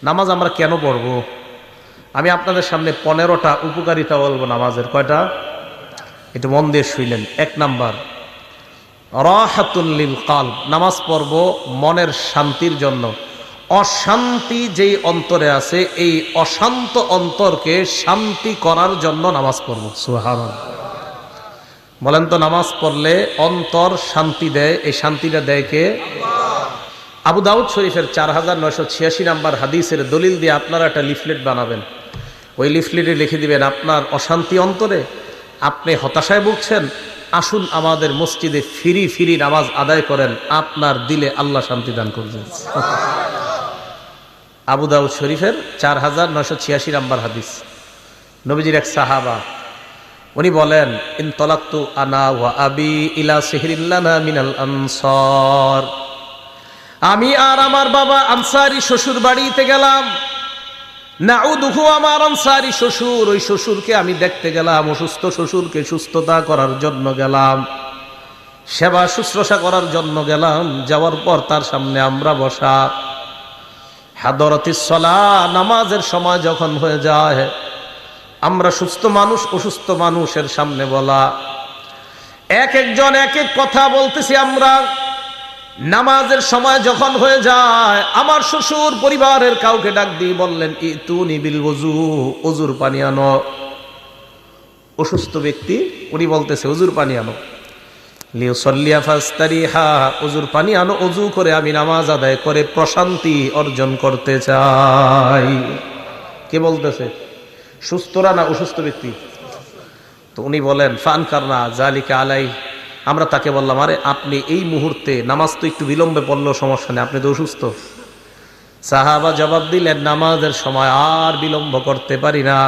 নামাজ আমরা কেন পড়ব? আমি আপনাদের সামনে 15টা উপকারিতা বলবো নামাজের। কয়টা? একটু মন দিয়ে শুনলেন। 1 নাম্বার, রাহাতুল লিল কলব। নামাজ পড়ব মনের শান্তির জন্য। অশান্তি যেই অন্তরে আছে, এই অশান্ত অন্তরকে শান্তি করার জন্য নামাজ পড়ব। সুবহানাল্লাহ। বলেন তো, নামাজ পড়লে অন্তর শান্তি দেয়। এই শান্তিটা দেয় কে? আবু দাউদ শরীফের 4986 নাম্বার হাদিসের দলিল দিয়ে আপনারা একটা লিফলেট বানাবেন। ওই লিফলেটে লিখে দিবেন, আপনার অশান্তি অন্তরে, আপনি হতাশায় ভুগছেন, আসুন আমাদের মসজিদে ফিরি ফিরি নামাজ আদায় করেন, আপনার দিলে আল্লাহ শান্তি দান করবেন। আবু দাউদ শরীফের 4986 নাম্বার হাদিস। নবীজির এক সাহাবা, উনি বলেন, ইনতালাকতু আনা ওয়া আবি ইলা সিহরিল্লানা মিনাল আনসার। আমি আর আমার বাবা আনসারি শ্বশুর বাড়িতে গেলাম। নাউদুহু, আমার আনসারি শ্বশুর, ওই শ্বশুরকে আমি দেখতে গেলাম। অসুস্থ শ্বশুরকে সুস্থতা করার জন্য গেলাম, সেবা শুশ্রূষা করার জন্য গেলাম। যাওয়ার পর তার সামনে আমরা বসা। হাদরাতিস সালাহ, নামাজের সময় যখন হয়ে যায়, আমরা সুস্থ মানুষ অসুস্থ মানুষের সামনে বলা। এক একজন এক এক কথা বলতেছি আমরা। নামাজের সময় যখন হয়ে যায়, আমার শ্বশুর পরিবারের কাউকে ডাক দিয়ে বললেন, ইতুনি বিল ওযু, ওযুর পানি আনো। অসুস্থ ব্যক্তি, উনি বলতেছে ওযুর পানি আনো। লিউসাল্লিয়া ফাস্তারিহা, ওযুর পানি আনো, ওযু করে আমি নামাজ আদায় করে প্রশান্তি অর্জন করতে চাই। কে বলতেছে? সুস্থরা না অসুস্থ ব্যক্তি? তো উনি বলেন, ফানকারনা যালিকা আলাই। আমরা তাকে বললাম, আরে আপনি এই মুহূর্তে নামাজ তো একটু বিলম্বে পড়লেও সমস্যা নেই, আপনি তো অসুস্থ। সাহাবা জবাব দিলেন, নামাজের সময় আর বিলম্ব করতে পারি না।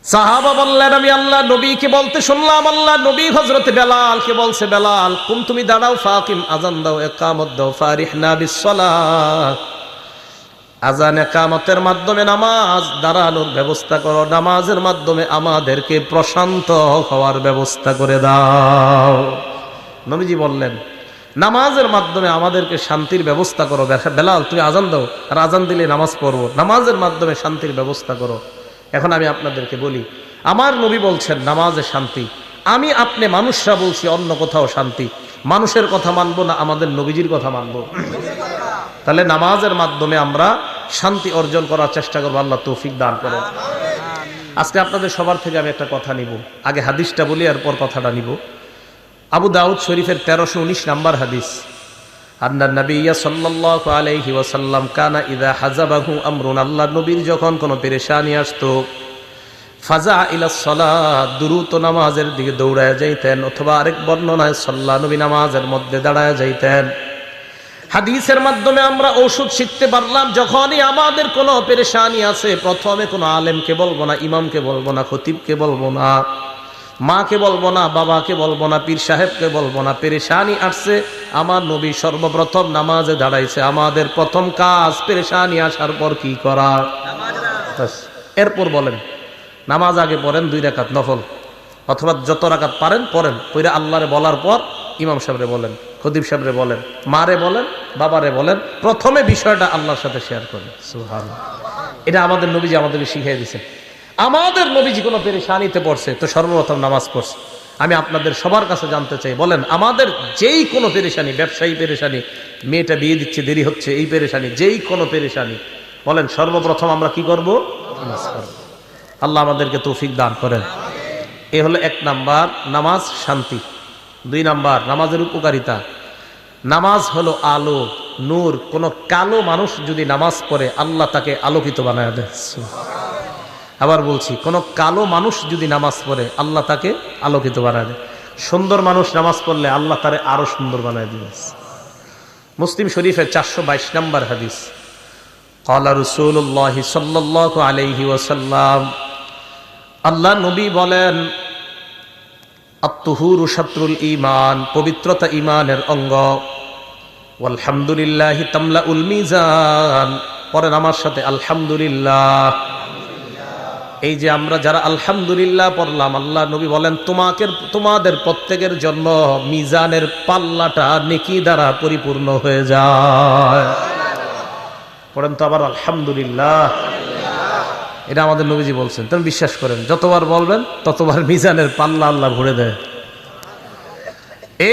সাহাবা বললেন, আমি আল্লাহ নবীকে বলতে শুনলাম, আল্লাহ নবী হযরতে বেলালকে বলছে, বেলাল কুম, তুমি দাঁড়াও, ফাকিম, আযান দাও, ইকামত দাও, ফারিহনা বিসসালাহ। আযান ইকামতের মাধ্যমে নামাজ দাঁড়ানোর ব্যবস্থা করো, নামাজের মাধ্যমে আমাদেরকে প্রশান্ত হওয়ার ব্যবস্থা করে দাও। নবীজি বললেন, নামাজের মাধ্যমে আমাদেরকে শান্তির ব্যবস্থা করো। বেলাল তুমি আযান দাও, আর আযান দিলে নামাজ পড়বো, নামাজের মাধ্যমে শান্তির ব্যবস্থা করো। এখন আমি আপনাদেরকে বলি, আমার নবী বলছেন নামাজে শান্তি, আমি আপনি মানুষরা বলছি অন্য কোথাও শান্তি। মানুষের কথা মানবো না আমাদের নবীজির কথা মানবো? তাহলে নামাজের মাধ্যমে আমরা শান্তি অর্জন করার চেষ্টা করবো। আল্লাহ তৌফিক দান করেন। আজকে আপনাদের সবার থেকে আমি একটা কথা নিব। আগে হাদিসটা বলি, এরপর কথাটা নিব। আবু দাউদ শরীফের 1319 নাম্বার হাদিস। আন্না নবিয়্যা সাল্লাল্লাহু আলাইহি ওয়াসাল্লাম কানা ইযা হাযাবাহু আমরুন, আল্লাহ নবীর যখন কোনো পেরেশানি আসতো, ফাজা ইলা সালাত, দ্রুত নামাজের দিকে দৌড়ায় যাইতেন, অথবা আরেক বর্ণনায় সাল্লাহ, নবী নামাজের মধ্যে দাঁড়ায় যাইতেন। হাদিসের মাধ্যমে আমরা ঔষধ শিখতে পারলাম, যখনই আমাদের কোনো পেরেশানি আছে, প্রথমে কোনো আলেমকে বলবো না, ইমামকে বলবো না, খতিবকে বলবো না, মাকে বলবো না, বাবাকে বলবো না, পীর সাহেবকে বলবো না। পেরেশানি আসছে, আমার নবী সর্বপ্রথম নামাজে দাঁড়াইছে। আমাদের প্রথম কাজ পেরেশানি আসার পর কি করা? এরপর বলেন, নামাজ আগে পড়েন 2 রাকাত নফল, অথবা যত রাকাত পারেন পড়েন। পড়ে আল্লাহরে বলার পর ইমাম সাহেবরে বলেন, খতিব সাহেবরে বলেন, মারে বলেন, বাবারে বলেন। প্রথমে বিষয়টা আল্লাহর সাথে শেয়ার করেন। সুবহানাল্লাহ। এটা আমাদের নবীজি আমাদেরকে শিখিয়ে দিয়েছেন। আমাদের নবীজি কোনো পেরেশানিতে পড়ছে তো সর্বপ্রথম নামাজ পড়ছে। আমি আপনাদের সবার কাছে জানতে চাই, বলেন আমাদের যেই কোনো পেরেশানি, ব্যবসায়ী পেরেশানি, মেয়েটা বিয়ে দিচ্ছে দেরি হচ্ছে, এই পেরেশানি, যেই কোনো পেরেশানি, বলেন সর্বপ্রথম আমরা কি করব? নামাজ পড়ব। আল্লাহ আমাদেরকে তৌফিক দান করেন। এ হলো 1 নাম্বার, নামাজ শান্তি। 2 নাম্বার, নামাজের উপকারিতা। নামাজ হলো আলো, নূর। কোন কালো মানুষ যদি নামাজ পড়ে, আল্লাহ তাকে আলোকিত বানায় দেয়। আবার বলছি, কোন কালো মানুষ যদি নামাজ পড়ে, আল্লাহ তাকে আলোকিত বানায় দেয়। সুন্দর মানুষ নামাজ পড়লে আল্লাহ তারে আরো সুন্দর বানায় দিবে। মুসলিম শরীফের 422 নাম্বার হাদিস। ক্বালা রাসূলুল্লাহ সাল্লাল্লাহু আলাইহি ওয়াসাল্লাম, আল্লাহ নবী বলেন, আত-তুহুরু শাত্রুল ঈমান, পবিত্রতা ঈমানের অঙ্গ। ওয়ালহামদুলিল্লাহি তামলাউল মিজান, পড়েন আমার সাথে আলহামদুলিল্লাহ। এই যে আমরা যারা আলহামদুলিল্লাহ পড়লাম, আল্লাহ নবী বলেন তোমাদের প্রত্যেকের জন্য মিজানের পাল্লাটা নেকি দ্বারা পরিপূর্ণ হয়ে যায়। পড়েন তো আবার আলহামদুলিল্লাহ। এটা আমাদের নবীজি বলছেন, তুমি বিশ্বাস করেন যতবার বলবেন ততবার মিজানের পাল্লা আল্লাহ ভরে দেয়।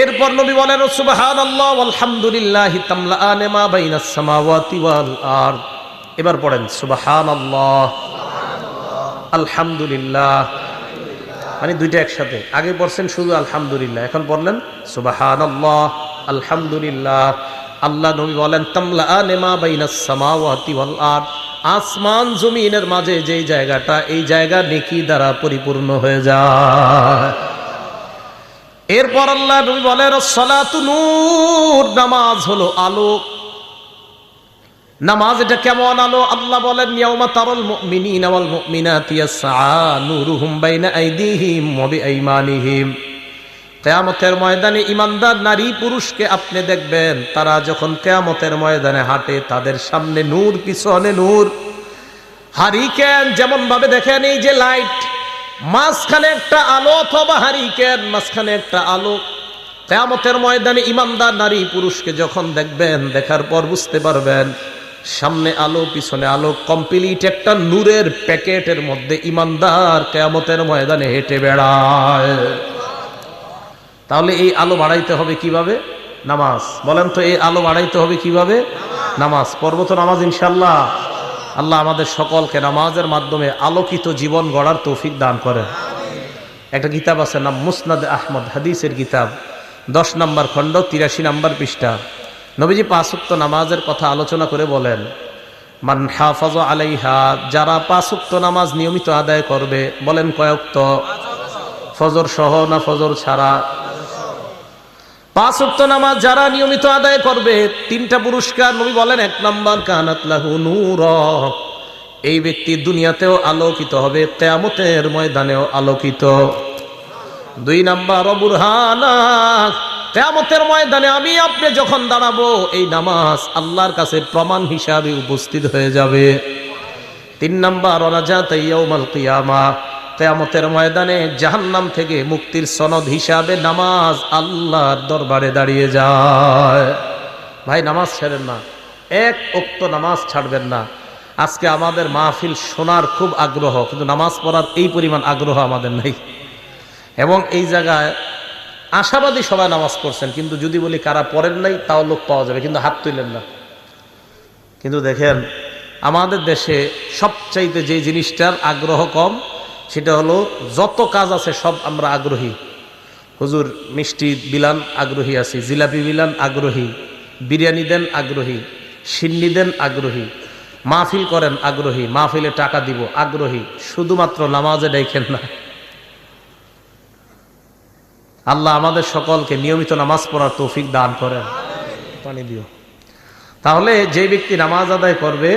এরপর নবী বলেন সুবহানাল্লাহ আলহামদুলিল্লাহি তামলাআনে মা বাইনাস সামাওয়াতি ওয়াল আরদ। এবার পড়েন সুবহানাল্লাহ আলহামদুলিল্লাহ, মানে দুইটা একসাথে। আগে পড়ছেন শুধু আলহামদুলিল্লাহ, এখন বললেন সুবহানাল্লাহ আলহামদুলিল্লাহ। আল্লাহ নবী বলেন তামলাআনে মা বাইনাস সামাওয়াতি ওয়াল আরদ, আসমান জমিনের মাঝে যেই জায়গাটা, এই জায়গা নেকি দ্বারা পরিপূর্ণ হয়ে যায়। এরপর আল্লাহ নবী বলেন সালাতু নূর, নামাজ হলো আলো। নামাজ এটা কেমন আলো? আল্লাহ বলেন ইয়াউমা তারাল মুমিনিনা ওয়াল মুমিনাতি ইয়াসআ নূরুহুম বাইনা আইদিহিম ওয়া বিআইমানিহিম। কিয়ামতের ময়দানে ঈমানদার নারী পুরুষকে আপনি দেখবেন, তারা যখন কিয়ামতের ময়দানে হাঁটে তাদের সামনে নূর, পিছনে নূর। হারিকেন যেমন ভাবে দেখেন, এই যে লাইট, মাঝখানে একটা আলো অথবা হারিকেন মাঝখানে একটা আলো। কিয়ামতের ময়দানে ঈমানদার নারী পুরুষকে যখন দেখবেন, দেখার পর বুঝতে পারবেন সামনে আলো পিছনে আলো, কমপ্লিট একটা নূরের প্যাকেটের মধ্যে ঈমানদার কিয়ামতের ময়দানে হেঁটে বেড়ায়। তাহলে এই আলো বাড়াইতে হবে কিভাবে? নামাজ। বলেন তো এই আলো বাড়াইতে হবে কিভাবে? নামাজ। পড়ব তো নামাজ ইনশাআল্লাহ। আল্লাহ আমাদের সকলকে নামাজের মাধ্যমে আলোকিত জীবন গড়ার তৌফিক দান করেন। একটা কিতাব আছে নাম মুসনাদ আহমদ, হাদিসের কিতাব, 10 নম্বর খণ্ড 83 নম্বর পৃষ্ঠা। নবীজি 5 ওয়াক্ত নামাজের কথা আলোচনা করে বলেন মান হাফাযা আলাইহা, যারা 5 ওয়াক্ত নামাজ নিয়মিত আদায় করবে। বলেন কয় ওয়াক্ত? ফজর সহ না ফজর ছাড়া? 5 ওয়াক্ত নামাজ যারা নিয়মিত আদায় করবে, 3টা পুরস্কার নবী বলেন। 1 নম্বর কানাত লাহু নূর, এই ব্যক্তি দুনিয়াতেও আলোকিত হবে, কিয়ামতের ময়দানেও আলোকিত। 2 নম্বর বুরহানা, কিয়ামতের ময়দানে আমি আপনি যখন দাঁড়াবো, এই নামাজ আল্লাহর কাছে প্রমাণ হিসাবে উপস্থিত হয়ে যাবে। 3 নম্বর নাজাত ইয়াউমাল কিয়ামা, কিয়ামতের ময়দানে জাহান্নাম থেকে মুক্তির সনদ হিসাবে নামাজ আল্লাহর দরবারে দাঁড়িয়ে যায়। ভাই নামাজ ছাড়েন না, 1 ওয়াক্ত নামাজ ছাড়বেন না। আজকে আমাদের মাহফিল শোনার খুব আগ্রহ, কিন্তু নামাজ পড়ার এই পরিমাণ আগ্রহ আমাদের নেই। এবং এই জায়গায় আশাবাদী সবাই নামাজ পড়ছেন, কিন্তু যদি বলি কারা পড়েন নাই তাও লোক পাওয়া যাবে, কিন্তু হাত তুলেন না। কিন্তু দেখেন আমাদের দেশে সবচাইতে যে জিনিসটার আগ্রহ কম, সেটা হলো যত কাজ আছে সব আমরা আগ্রহী। হুজুর মিষ্টি বিলান আগ্রহী আছি, জিলাপি বিলান আগ্রহী, বিরিয়ানি দেন আগ্রহী, সিন্নি দেন আগ্রহী, মাহফিল করেন আগ্রহী, মাহফিলে টাকা দিব আগ্রহী, শুধুমাত্র নামাজে দেখেন না। আল্লাহ আমাদের সকলকে নিয়মিত নামাজ পড়ার তৌফিক দান করেন। পানি দিও। তাহলে যে ব্যক্তি নামাজ আদায় করবে,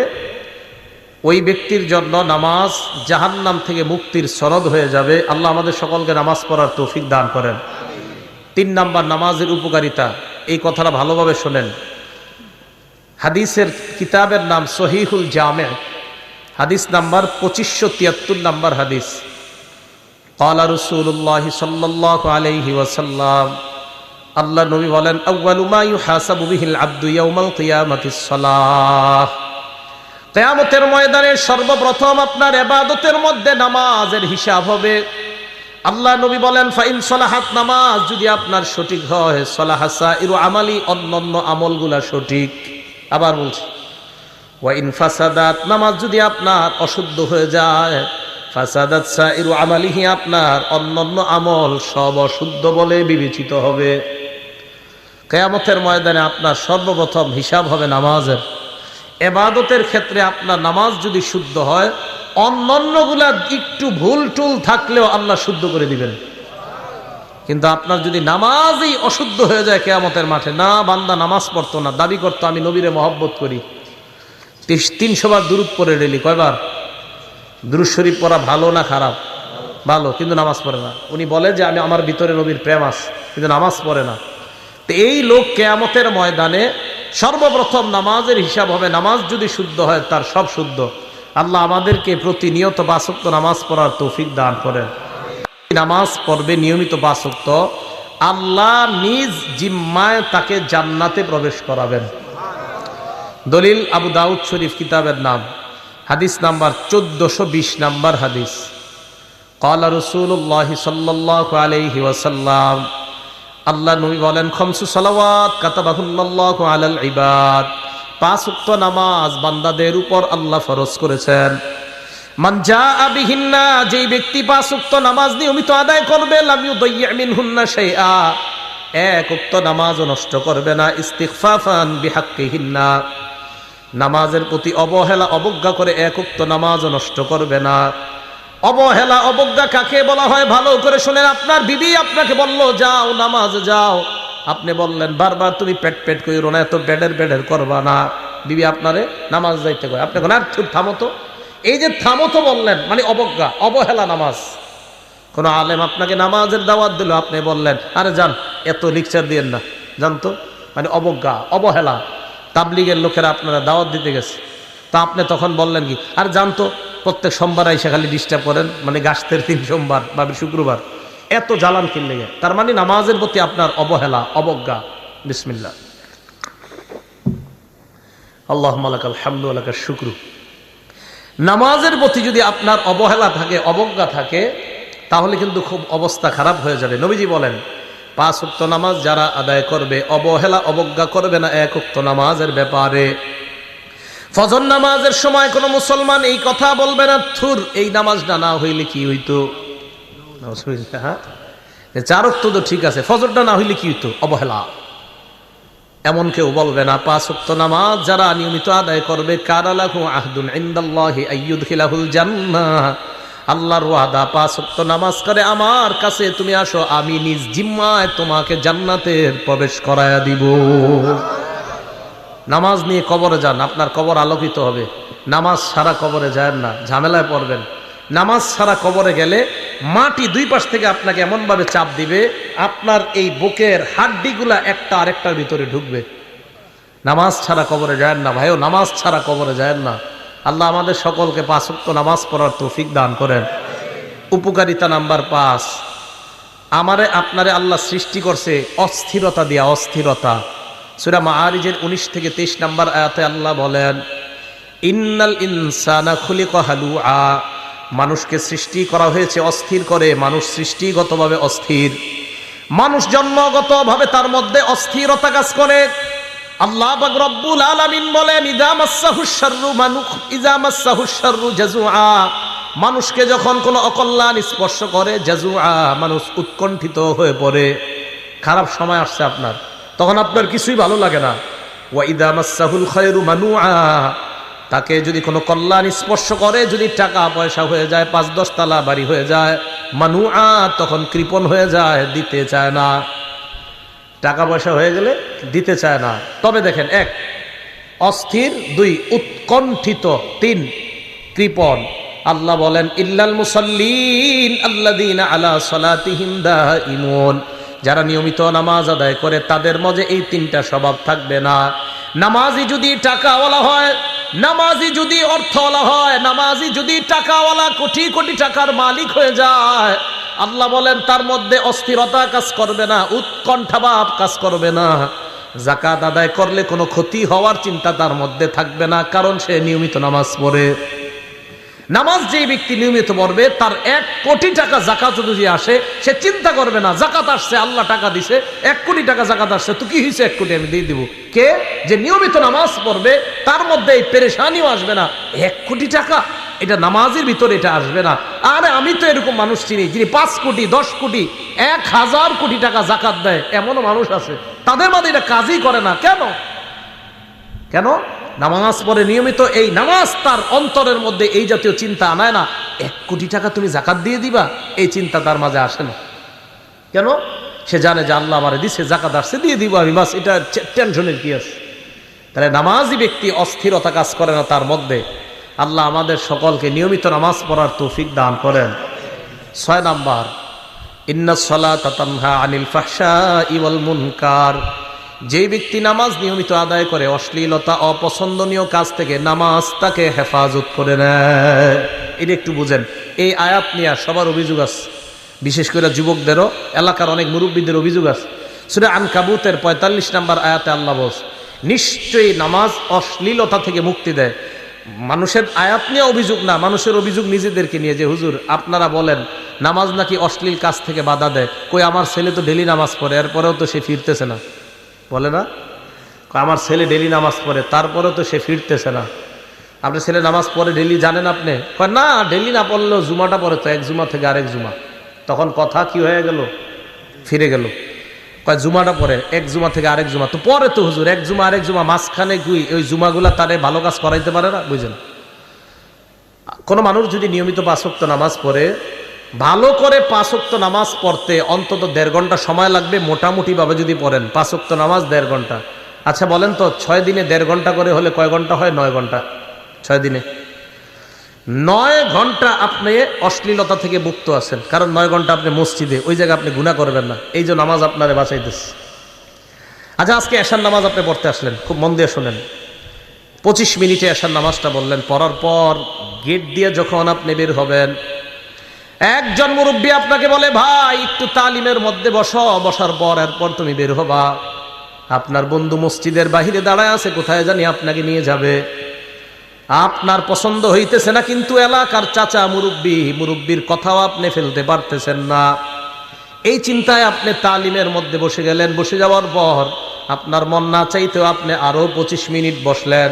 ওই ব্যক্তির জন্য নামাজ জাহান্নাম থেকে মুক্তির সনদ হয়ে যাবে। আল্লাহ আমাদের সকলকে নামাজ পড়ার তৌফিক দান করেন। 3 নম্বর নামাজের উপকারিতা, এই কথাটা ভালোভাবে শোনেন। হাদিসের কিতাবের নাম সহিহুল জামে, হাদিস নাম্বার 2573 নম্বর হাদিস। ক্বালা রাসূলুল্লাহ সাল্লাল্লাহু আলাইহি ওয়াসাল্লাম, আল্লাহ নবী বলেন আউয়ালু মা ইউহাসাবু বিহিল আবদু ইয়াউমাল কিয়ামাতিস সালাহ, কিয়ামতের ময়দানে সর্বপ্রথম আপনার ইবাদতের মধ্যে নামাজের হিসাব হবে। আল্লাহ নবী বলেন ফাইন সালাহাত, নামাজ যদি আপনার সঠিক হয়, সালাহা সাইরু আমালি, অন্যান্য আমলগুলা সঠিক। আবার বলছি ওয়া ইন ফাসাদাত, নামাজ যদি আপনার অশুদ্ধ হয়ে যায়, ফাসাদাত সাইরু আমালিহি, আপনার অন্যান্য আমল সব অশুদ্ধ বলে বিবেচিত হবে। কিয়ামতের ময়দানে আপনার সর্বপ্রথম হিসাব হবে নামাজের। ইবাদতের ক্ষেত্রে আপনার নামাজ যদি শুদ্ধ হয়, অন্যান্যগুলা একটু ভুল টুল থাকলেও আল্লাহ শুদ্ধ করে দিবেন। কিন্তু আপনার যদি নামাজই অশুদ্ধ হয়ে যায় কিয়ামতের মাঠে, না বান্দা নামাজ পড়তো না, দাবি করতো আমি নবীরে মহব্বত করি, 300 বার দুরূদ পড়ে ডেলি, কয়বার দুরূদ শরীফ পড়া ভালো না খারাপ? ভালো, কিন্তু নামাজ পড়ে না। উনি বলে যে আমি আমার ভিতরে নবীর প্রেম আছে, কিন্তু নামাজ পড়ে না। তো এই লোক কিয়ামতের ময়দানে সর্বপ্রথম নামাজের হিসাব হবে। নামাজ যদি শুদ্ধ হয় তার সব শুদ্ধ। আল্লাহ আমাদেরকে প্রতিনিয়ত 5 ওয়াক্ত নামাজ পড়ার তৌফিক দান করেন। নামাজ পড়বে নিয়মিত 5 ওয়াক্ত, আল্লাহ নিজ জিম্মায় তাকে জান্নাতে প্রবেশ করাবেন। দলিল আবু দাউদ শরীফ কিতাবের নাম, হাদিস নাম্বার 1420 নাম্বার হাদিস। ক্বালা রাসূলুল্লাহ সাল্লাল্লাহু আলাইহি ওয়াসাল্লাম, আল্লাহ নবী বলেন, খামসু সালাওয়াত কাতাবাহুল্লাহু আলাল ইবাদ, 5 ওয়াক্ত নামাজ বান্দাদের উপর আল্লাহ ফরজ করেছেন। মান জাআ বিহিন্না, যেই ব্যক্তি 5 ওয়াক্ত নামাজ নিয়মিত আদায় করবে, লাম ইউদাইয়্যি মিনহুন্না শাইআ, 1 ওয়াক্ত নামাজও নষ্ট করবে না, ইস্তিগফাফান বিহাক্কিহিন্না, নামাজের প্রতি অবহেলা অবজ্ঞা করে 1 ওয়াক্ত নামাজও নষ্ট করবে না। অবহেলা অবজ্ঞা কাকে বলা হয় ভালো করে শুনেন। আপনার বিবি আপনাকে বলল যাও নামাজে যাও, আপনি বললেন বারবার তুমি পেট পেট কইরো না, এত বেডের করবা না, বিবি আপনারে নামাজ যাইতে কয়, আপনি কোন আর থামো তো, এই যে থামো তো বললেন মানে অবজ্ঞা অবহেলা নামাজ। কোন আলেম আপনাকে নামাজের দাওয়াত দিল, আপনি বললেন আরে যান এত লেকচার দিয়েন না, জানতো মানে অবজ্ঞা অবহেলা। তাবলিগের লোকেরা আপনারা দাওয়াত দিতে গেছে, তা আপনি তখন বললেন কি আর জানতো প্রত্যেক সোমবার এসে খালি ডিস্টার্ব করেন, মানে গাছতের 3 সোমবার বা শুক্রবার এত জ্বালান কিনলে, তার মানে নামাজের প্রতি আপনার অবহেলা অবজ্ঞা। বিসমিল্লাহ, আল্লাহুম্মা লাকাল হামদু ওয়া লাকাশ শুকরু। নামাজের প্রতি যদি আপনার অবহেলা থাকে অবজ্ঞা থাকে, তাহলে কিন্তু খুব অবস্থা খারাপ হয়ে যাবে। নবীজি বলেন 5 ওয়াক্ত নামাজ যারা আদায় করবে, অবহেলা অবজ্ঞা করবে না 1 ওয়াক্ত নামাজের ব্যাপারে। ফজর নামাজের সময় কোন মুসলমান এই কথা বলবে না, থুর এই নামাজটা না হইলে কি হইতো, 4 ওয়াক্ত তো ঠিক আছে, ফজরটা না হইলে কি হইতো, অবহেলা এমন কেউ বলবে না। 5 ওয়াক্ত নামাজ যারা নিয়মিত আদায় করবে, কানা লাহু আহদুন ইনদাল্লাহি আইয়ুদখিলাহুল জান্নাহ, আল্লাহর ওয়াদা 5 ওয়াক্ত নামাজ করে আমার কাছে তুমি আসো, আমি নিজ জিম্মায় তোমাকে জান্নাতের প্রবেশ করায়া দিব। নামাজ নিয়ে কবরে যান, আপনার কবর আলোকিত হবে। নামাজ ছাড়া কবরে যান না, ঝামেলায় পড়বেন। নামাজ ছাড়া কবরে গেলে মাটি 2 পাশ থেকে আপনাকে এমন ভাবে চাপ দিবে, আপনার এই বুকের হাড্ডিগুলা একটা আরেকটার ভিতরে ঢুকবে। নামাজ ছাড়া কবরে যায় না ভাইও, নামাজ ছাড়া কবরে যায় না। আল্লাহ আমাদের সকলকে 5 ওয়াক্ত নামাজ পড়ার তৌফিক দান করেন। উপকারিতা নাম্বার 5, আমারে আপনারে আল্লাহ সৃষ্টি করছে অস্থিরতা দিয়া, অস্থিরতা। সূরা মাআরিজের 19 থেকে 23 নম্বর আয়াতে আল্লাহ বলেন, ইন্নাল ইনসানা খুলিকা হালুআ, মানুষকে সৃষ্টি করা হয়েছে অস্থির করে, মানুষ সৃষ্টিগতভাবে অস্থির, মানুষ জন্মগতভাবে তার মধ্যে অস্থিরতা কাজ করে। আল্লাহ পাক রব্বুল আলামিন বলেন, ইযা মাসসাহুশ শাররু জাজুআ, মানুষকে যখন কোনো অকল্যাণ স্পর্শ করে, জাজুআ মানুষ উৎকণ্ঠিত হয়ে পড়ে। খারাপ সময় আসছে আপনার, তখন আপনার কিছুই ভালো লাগে না। ওয়া ইযা মাসসাহুল খায়রু মানুআ, তাকে যদি কোনো কল্যাণ স্পর্শ করে, যদি টাকা পয়সা হয়ে যায়, 5-10 তালা বাড়ি হয়ে যায়, মানুআ তখন কৃপণ হয়ে যায়, দিতে চায় না। টাকা পয়সা হয়ে গেলে দিতে চায় না। তবে দেখেন, 1 অস্থির, 2 উৎকণ্ঠিত, 3 কৃপণ। আল্লাহ বলেন, ইল্লাল মুসাল্লিন আল্লাযীনা আলা সালাতিহিম দাঈমুন, যারা নিয়মিত নামাজ আদায় করে তাদের মধ্যে এই 3টা স্বভাব থাকবে না। নামাজি যদি টাকাওয়ালা হয়, নামাজি যদি অর্থওয়ালা হয়, নামাজি যদি টাকাওয়ালা কোটি কোটি টাকার মালিক হয়ে যায়, আল্লাহ বলেন তার মধ্যে অস্থিরতা কাজ করবে না, উৎকণ্ঠাভাব কাজ করবে না। যাকাত আদায় করলে কোনো ক্ষতি হওয়ার চিন্তা তার মধ্যে থাকবে না, কারণ সে নিয়মিত নামাজ পড়ে। নামাজ যে ব্যক্তি নিয়মিত পড়বে, তার 1 কোটি টাকা যাকাত যদি আসে, সে চিন্তা করবে না যাকাত আসছে, আল্লাহ টাকা দিছে, 1 কোটি টাকা যাকাত আসছে, তো কি হয়েছে 1 কোটি আমি দিয়ে দিব। কে যে নিয়মিত নামাজ পড়বে, তার মধ্যে এই পেরেশানিও আসবে না, 1 কোটি টাকা এটা নামাজের ভিতরে এটা আসবে না। আরে আমি তো এরকম মানুষ চিনি যিনি 5 কোটি 10 কোটি 1000 কোটি টাকা যাকাত দেয়, এমনও মানুষ আছে, তাদের মধ্যে এটা কাজই করে না। কেন? কেন? নামাজ পড়ে নিয়মিত, এই নামাজ তার অন্তরের মধ্যে এই জাতীয় চিন্তা আনায় না, 1 কোটি টাকা তুমি যাকাত দিয়ে দিবা, এই চিন্তা তার মাঝে আসে না। কেন? সে জানে যে আল্লাহ আমারে দিছে, যাকাত আসছে, দিয়ে দিব আমি, বাস, এটা টেনশনের কি আছে। তাহলে নামাজি ব্যক্তি অস্থিরতা কাজ করে না তার মধ্যে। আল্লাহ আমাদের সকলকে নিয়মিত নামাজ পড়ার তৌফিক দান করেন। 6 নাম্বার, ইন্নাস সালাতা তানহা আনিল ফাহশাই ওয়াল মুনকার, যে ব্যক্তি নামাজ নিয়মিত আদায় করে, অশ্লীলতা অপছন্দনীয় কাজ থেকে নামাজ তাকে হেফাজত করে নেয়। এটা একটু বুঝেন। এই আয়াত নিয়ে সবার অভিযোগ আছে, বিশেষ করে যুবকদেরও, এলাকার অনেক মুরব্বীদের অভিযোগ আছে। সূরা আনকাবুতের 45 নম্বর আয়াতে আল্লাহ বলছে, নিশ্চয়ই নামাজ অশ্লীলতা থেকে মুক্তি দেয়। মানুষের আয়াত নিয়ে অভিযোগ না, মানুষের অভিযোগ নিজেদেরকে নিয়ে, যে হুজুর আপনারা বলেন নামাজ নাকি অশ্লীল কাজ থেকে বাধা দেয়। কই আমার ছেলে তো ডেলি নামাজ পড়ে, এরপরেও তো সে ফিরতেছে না, বলে না? আমার ছেলে ডেলি নামাজ পড়ে, তারপরেও তো সে ফিরতেছে না। আপনার ছেলে নামাজ পড়ে ডেলি, জানেন আপনি? কয় না, ডেলি না পড়লেও জুমাটা পড়ে তো, এক জুমা থেকে আরেক জুমা। তখন কথা কি হয়ে গেল? ফিরে গেল। কয় জুমাটা পড়ে, এক জুমা থেকে আরেক জুমা তো পরে তো হুজুর, এক জুমা আরেক জুমা, মাঝখানে গুই ওই জুমাগুলা তারে ভালো কাজ করাইতে পারে না, বুঝেন? কোনো মানুষ যদি নিয়মিত 5 ওয়াক্ত নামাজ পড়ে, ভালো করে 5 ওয়াক্ত নামাজ পড়তে অন্তত 1.5 ঘন্টা সময় লাগবে, মোটামুটি ভাবে যদি পড়েন 5 ওয়াক্ত নামাজ 1.5 ঘন্টা। আচ্ছা বলেন তো 6 দিনে 1.5 ঘন্টা করে হলে কয় ঘন্টা হয়? 9 ঘন্টা। 6 দিনে 9 ঘন্টা আপনি অশ্লীলতা থেকে মুক্ত আছেন, কারণ 9 ঘন্টা আপনি মসজিদে, ওই জায়গায় আপনি গুনাহ করবেন না, এই যে নামাজ আপনারে বাঁচাইতেছে। আচ্ছা আজকে এশার নামাজ আপনি পড়তে আসলেন, খুব মন দিয়ে শোনেন। 25 মিনিটে এশার নামাজটা বললেন, পড়ার পর গেট দিয়ে যখন আপনি বের হবেন, একজন মুরব্বী আপনাকে বলে ভাই একটু তালিমের মধ্যে বসো, বসার পর এরপর তুমি বের হবা। আপনার বন্ধু মসজিদের বাহিরে দাঁড়ায় আছে, কোথায় জানি আপনাকে নিয়ে যাবে, আপনার পছন্দ হইতেছে না, কিন্তু এলাকার চাচা মুরব্বীর কথাও আপনি ফেলতে পারতেছেন না। এই চিন্তায় আপনি তালিমের মধ্যে বসে গেলেন। বসে যাওয়ার পর আপনার মন না চাইতেও আপনি আরো 25 মিনিট বসলেন,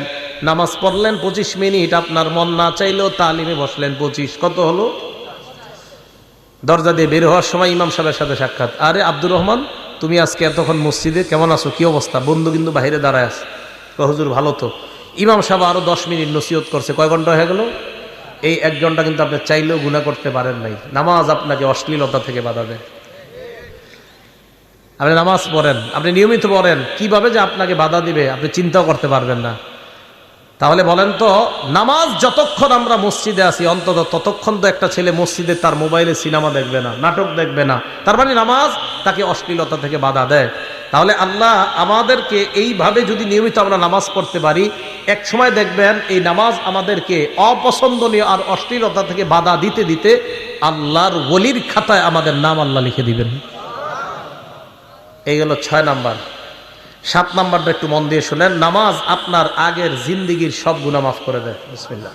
নামাজ পড়লেন 25 মিনিট, আপনার মন না চাইলেও তালিমে বসলেন 25, কত হলো? দরজা দিয়ে বের হওয়ার সময় ইমাম সাহেবের সাথে সাক্ষাৎ, আরে আব্দুর রহমান তুমি আজকে এতক্ষণ মসজিদে, কেমন আছো, কি অবস্থা? বন্ধু কিন্তু বাইরে দাঁড়ায় আছে, হুজুর ভালো তো। ইমাম সাহেব আরো 10 মিনিট নসিহত করছে, কয় ঘন্টা হয়ে গেল? এই 1 ঘন্টা কিন্তু আপনি চাইলেও গুনাহ করতে পারেন নাই। নামাজ আপনাকে অশ্লীলতা থেকে বাধা দেয়। আপনি নামাজ পড়েন, আপনি নিয়মিত পড়েন, কিভাবে যে আপনাকে বাধা দিবে আপনি চিন্তাও করতে পারবেন না। তাহলে বলেন তো, নামাজ যতক্ষণ আমরা মসজিদে আছি অন্তত ততক্ষণ তো একটা ছেলে মসজিদে তার মোবাইলে সিনেমা দেখবে না, নাটক দেখবে না, তার মানে নামাজ তাকে অশ্লীলতা থেকে বাধা দেয়। তাহলে আল্লাহ আমাদেরকে এইভাবে যদি নিয়মিত আমরা নামাজ পড়তে পারি, এক সময় দেখবেন এই নামাজ আমাদেরকে অপছন্দনীয় আর অশ্লীলতা থেকে বাধা দিতে দিতে আল্লাহর ওলির খাতায় আমাদের নাম আল্লাহ লিখে দিবেন। এই গেল 6 নাম্বার। 7 নাম্বারটা একটু মন দিয়ে শুনেন, নামাজ আপনার আগের জিন্দিগির সব গুনাহ মাফ করে দেয়। বিসমিল্লাহ।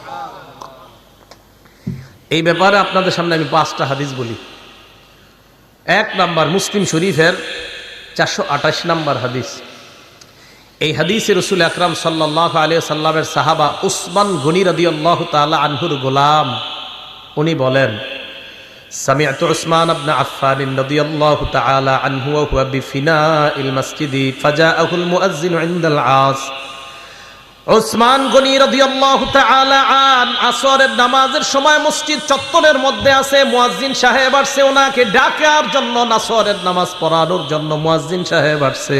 এই ব্যাপারে আপনাদের সামনে আমি 5টা হাদিস বলি। 1 নাম্বার মুসলিম শরীফের 428 নাম্বার হাদিস। এই হাদিসে রাসূল আকরাম সাল্লাল্লাহু আলাইহি সাল্লামের সাহাবা উসমান গনি রাদিয়াল্লাহু তাআলা আনহুর গোলাম, উনি বলেন, সামি'তু উসমান ইবনে আফফান রাদিয়াল্লাহু তাআলা আনহু ওয়া হুয়া বিফিনাইল মসজিদি ফাজাআহু আল মুয়াজ্জিন ইনদাল আস। উসমান গনি রাদিয়াল্লাহু তাআলা আন আসরের নামাজের সময় মসজিদ চত্বরের মধ্যে আছে, মুয়াজ্জিন সাহেব আসছে ওনাকে ডাকার জন্য, আসরের নামাজ পড়ানোর জন্য মুয়াজ্জিন সাহেব আসছে।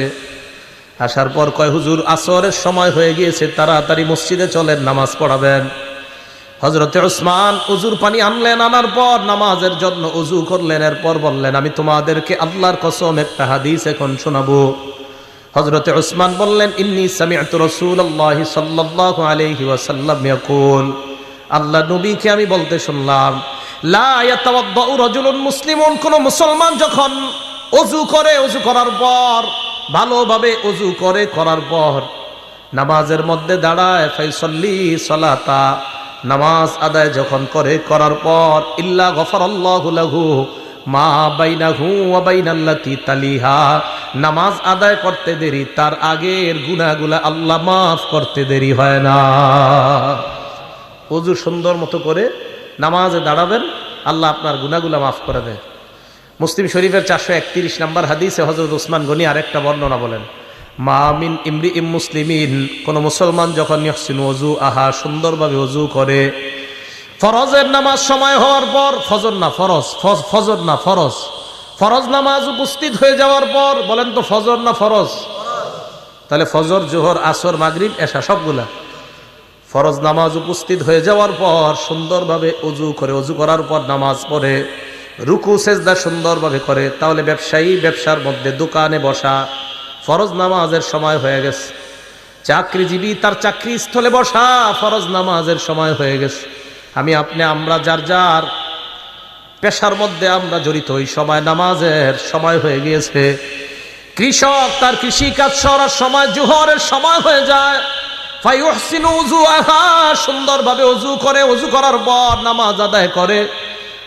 আসার পর কয়, হুজুর আসরের সময় হয়ে গিয়েছে, তাড়াতাড়ি মসজিদে চলেন, নামাজ পড়াবেন। হযরতে উসমান ওযুর পানি আনলেন, আনার পর নামাজের জন্য ওযু করলেন, এরপর বললেন, আমি তোমাদেরকে আল্লাহর কসম একটা হাদিস এখন শোনাবো। হযরতে উসমান বললেন, ইন্নী সামি'তু রাসূলুল্লাহি সাল্লাল্লাহু আলাইহি ওয়াসাল্লাম ইয়াকুল, আল্লাহ নবীকে আমি বলতে শুনলাম, লা ইয়াতাওয়াদ্দাউ রাজুলুন মুসলিমুন, কোন মুসলমান যখন ওযু করে, ওযু করার পর ভালোভাবে ওযু করে, করার পর নামাজের মধ্যে দাঁড়ায়, ফাইসাল্লি সালাতা, নামাজ আদায় যখন করে, করার পর ইল্লা গফারাল্লাহু লাহু মা বাইনাহু ওয়া বাইনাল্লাতি তালিহা, নামাজ আদায় করতে দেরি, তার আগের গুনাহগুলো আল্লাহ মাফ করতে দেরি হয় না। ওযু সুন্দর মতো করে নামাজে দাঁড়াবেন, আল্লাহ আপনার গুনাহগুলো মাফ করে দেয়। মুসলিম শরীফের 431 নম্বর হাদিসে হযরত উসমান গনি আরেকটা বর্ণনা বলেন, মা মিন ইমরিইম মুসলিমিন, কোন মুসলমান যখন ইহসিনু ওযু আহা, সুন্দরভাবে ওযু করে, ফরজের নামাজ সময় হওয়ার পর, ফজর না ফরজ, ফজর না ফরজ, ফরজ নামাজ উপস্থিত হয়ে যাওয়ার পর, বলেন তো ফজর না ফরজ? তাহলে ফজর, জোহর, আসর, মাগরিব, এশা সবগুলা ফরজ নামাজ উপস্থিত হয়ে যাওয়ার পর সুন্দরভাবে ওযু করে, ওযু করার পর নামাজ পড়ে, রুকু সেজদা সুন্দরভাবে করে, তাহলে ব্যবসায়ী ব্যবসার মধ্যে দোকানে বসা, ফরজ নামাজের সময় হয়ে গেছে। চাকরিজীবী তার চাকরি স্থলে বসা, ফরজ নামাজের সময় হয়ে গেছে। আমি আপনি আমরা যার যার পেশার মধ্যে আমরা জড়িত, ওই সময় নামাজের সময় হয়ে গিয়েছে। কৃষক তার কৃষি কাজ করার সময় জোহরের সময় হয়ে যায়, ফায়ুহসিনু উযুহা, সুন্দরভাবে ওযু করে, ওযু করার পর নামাজ আদায় করে।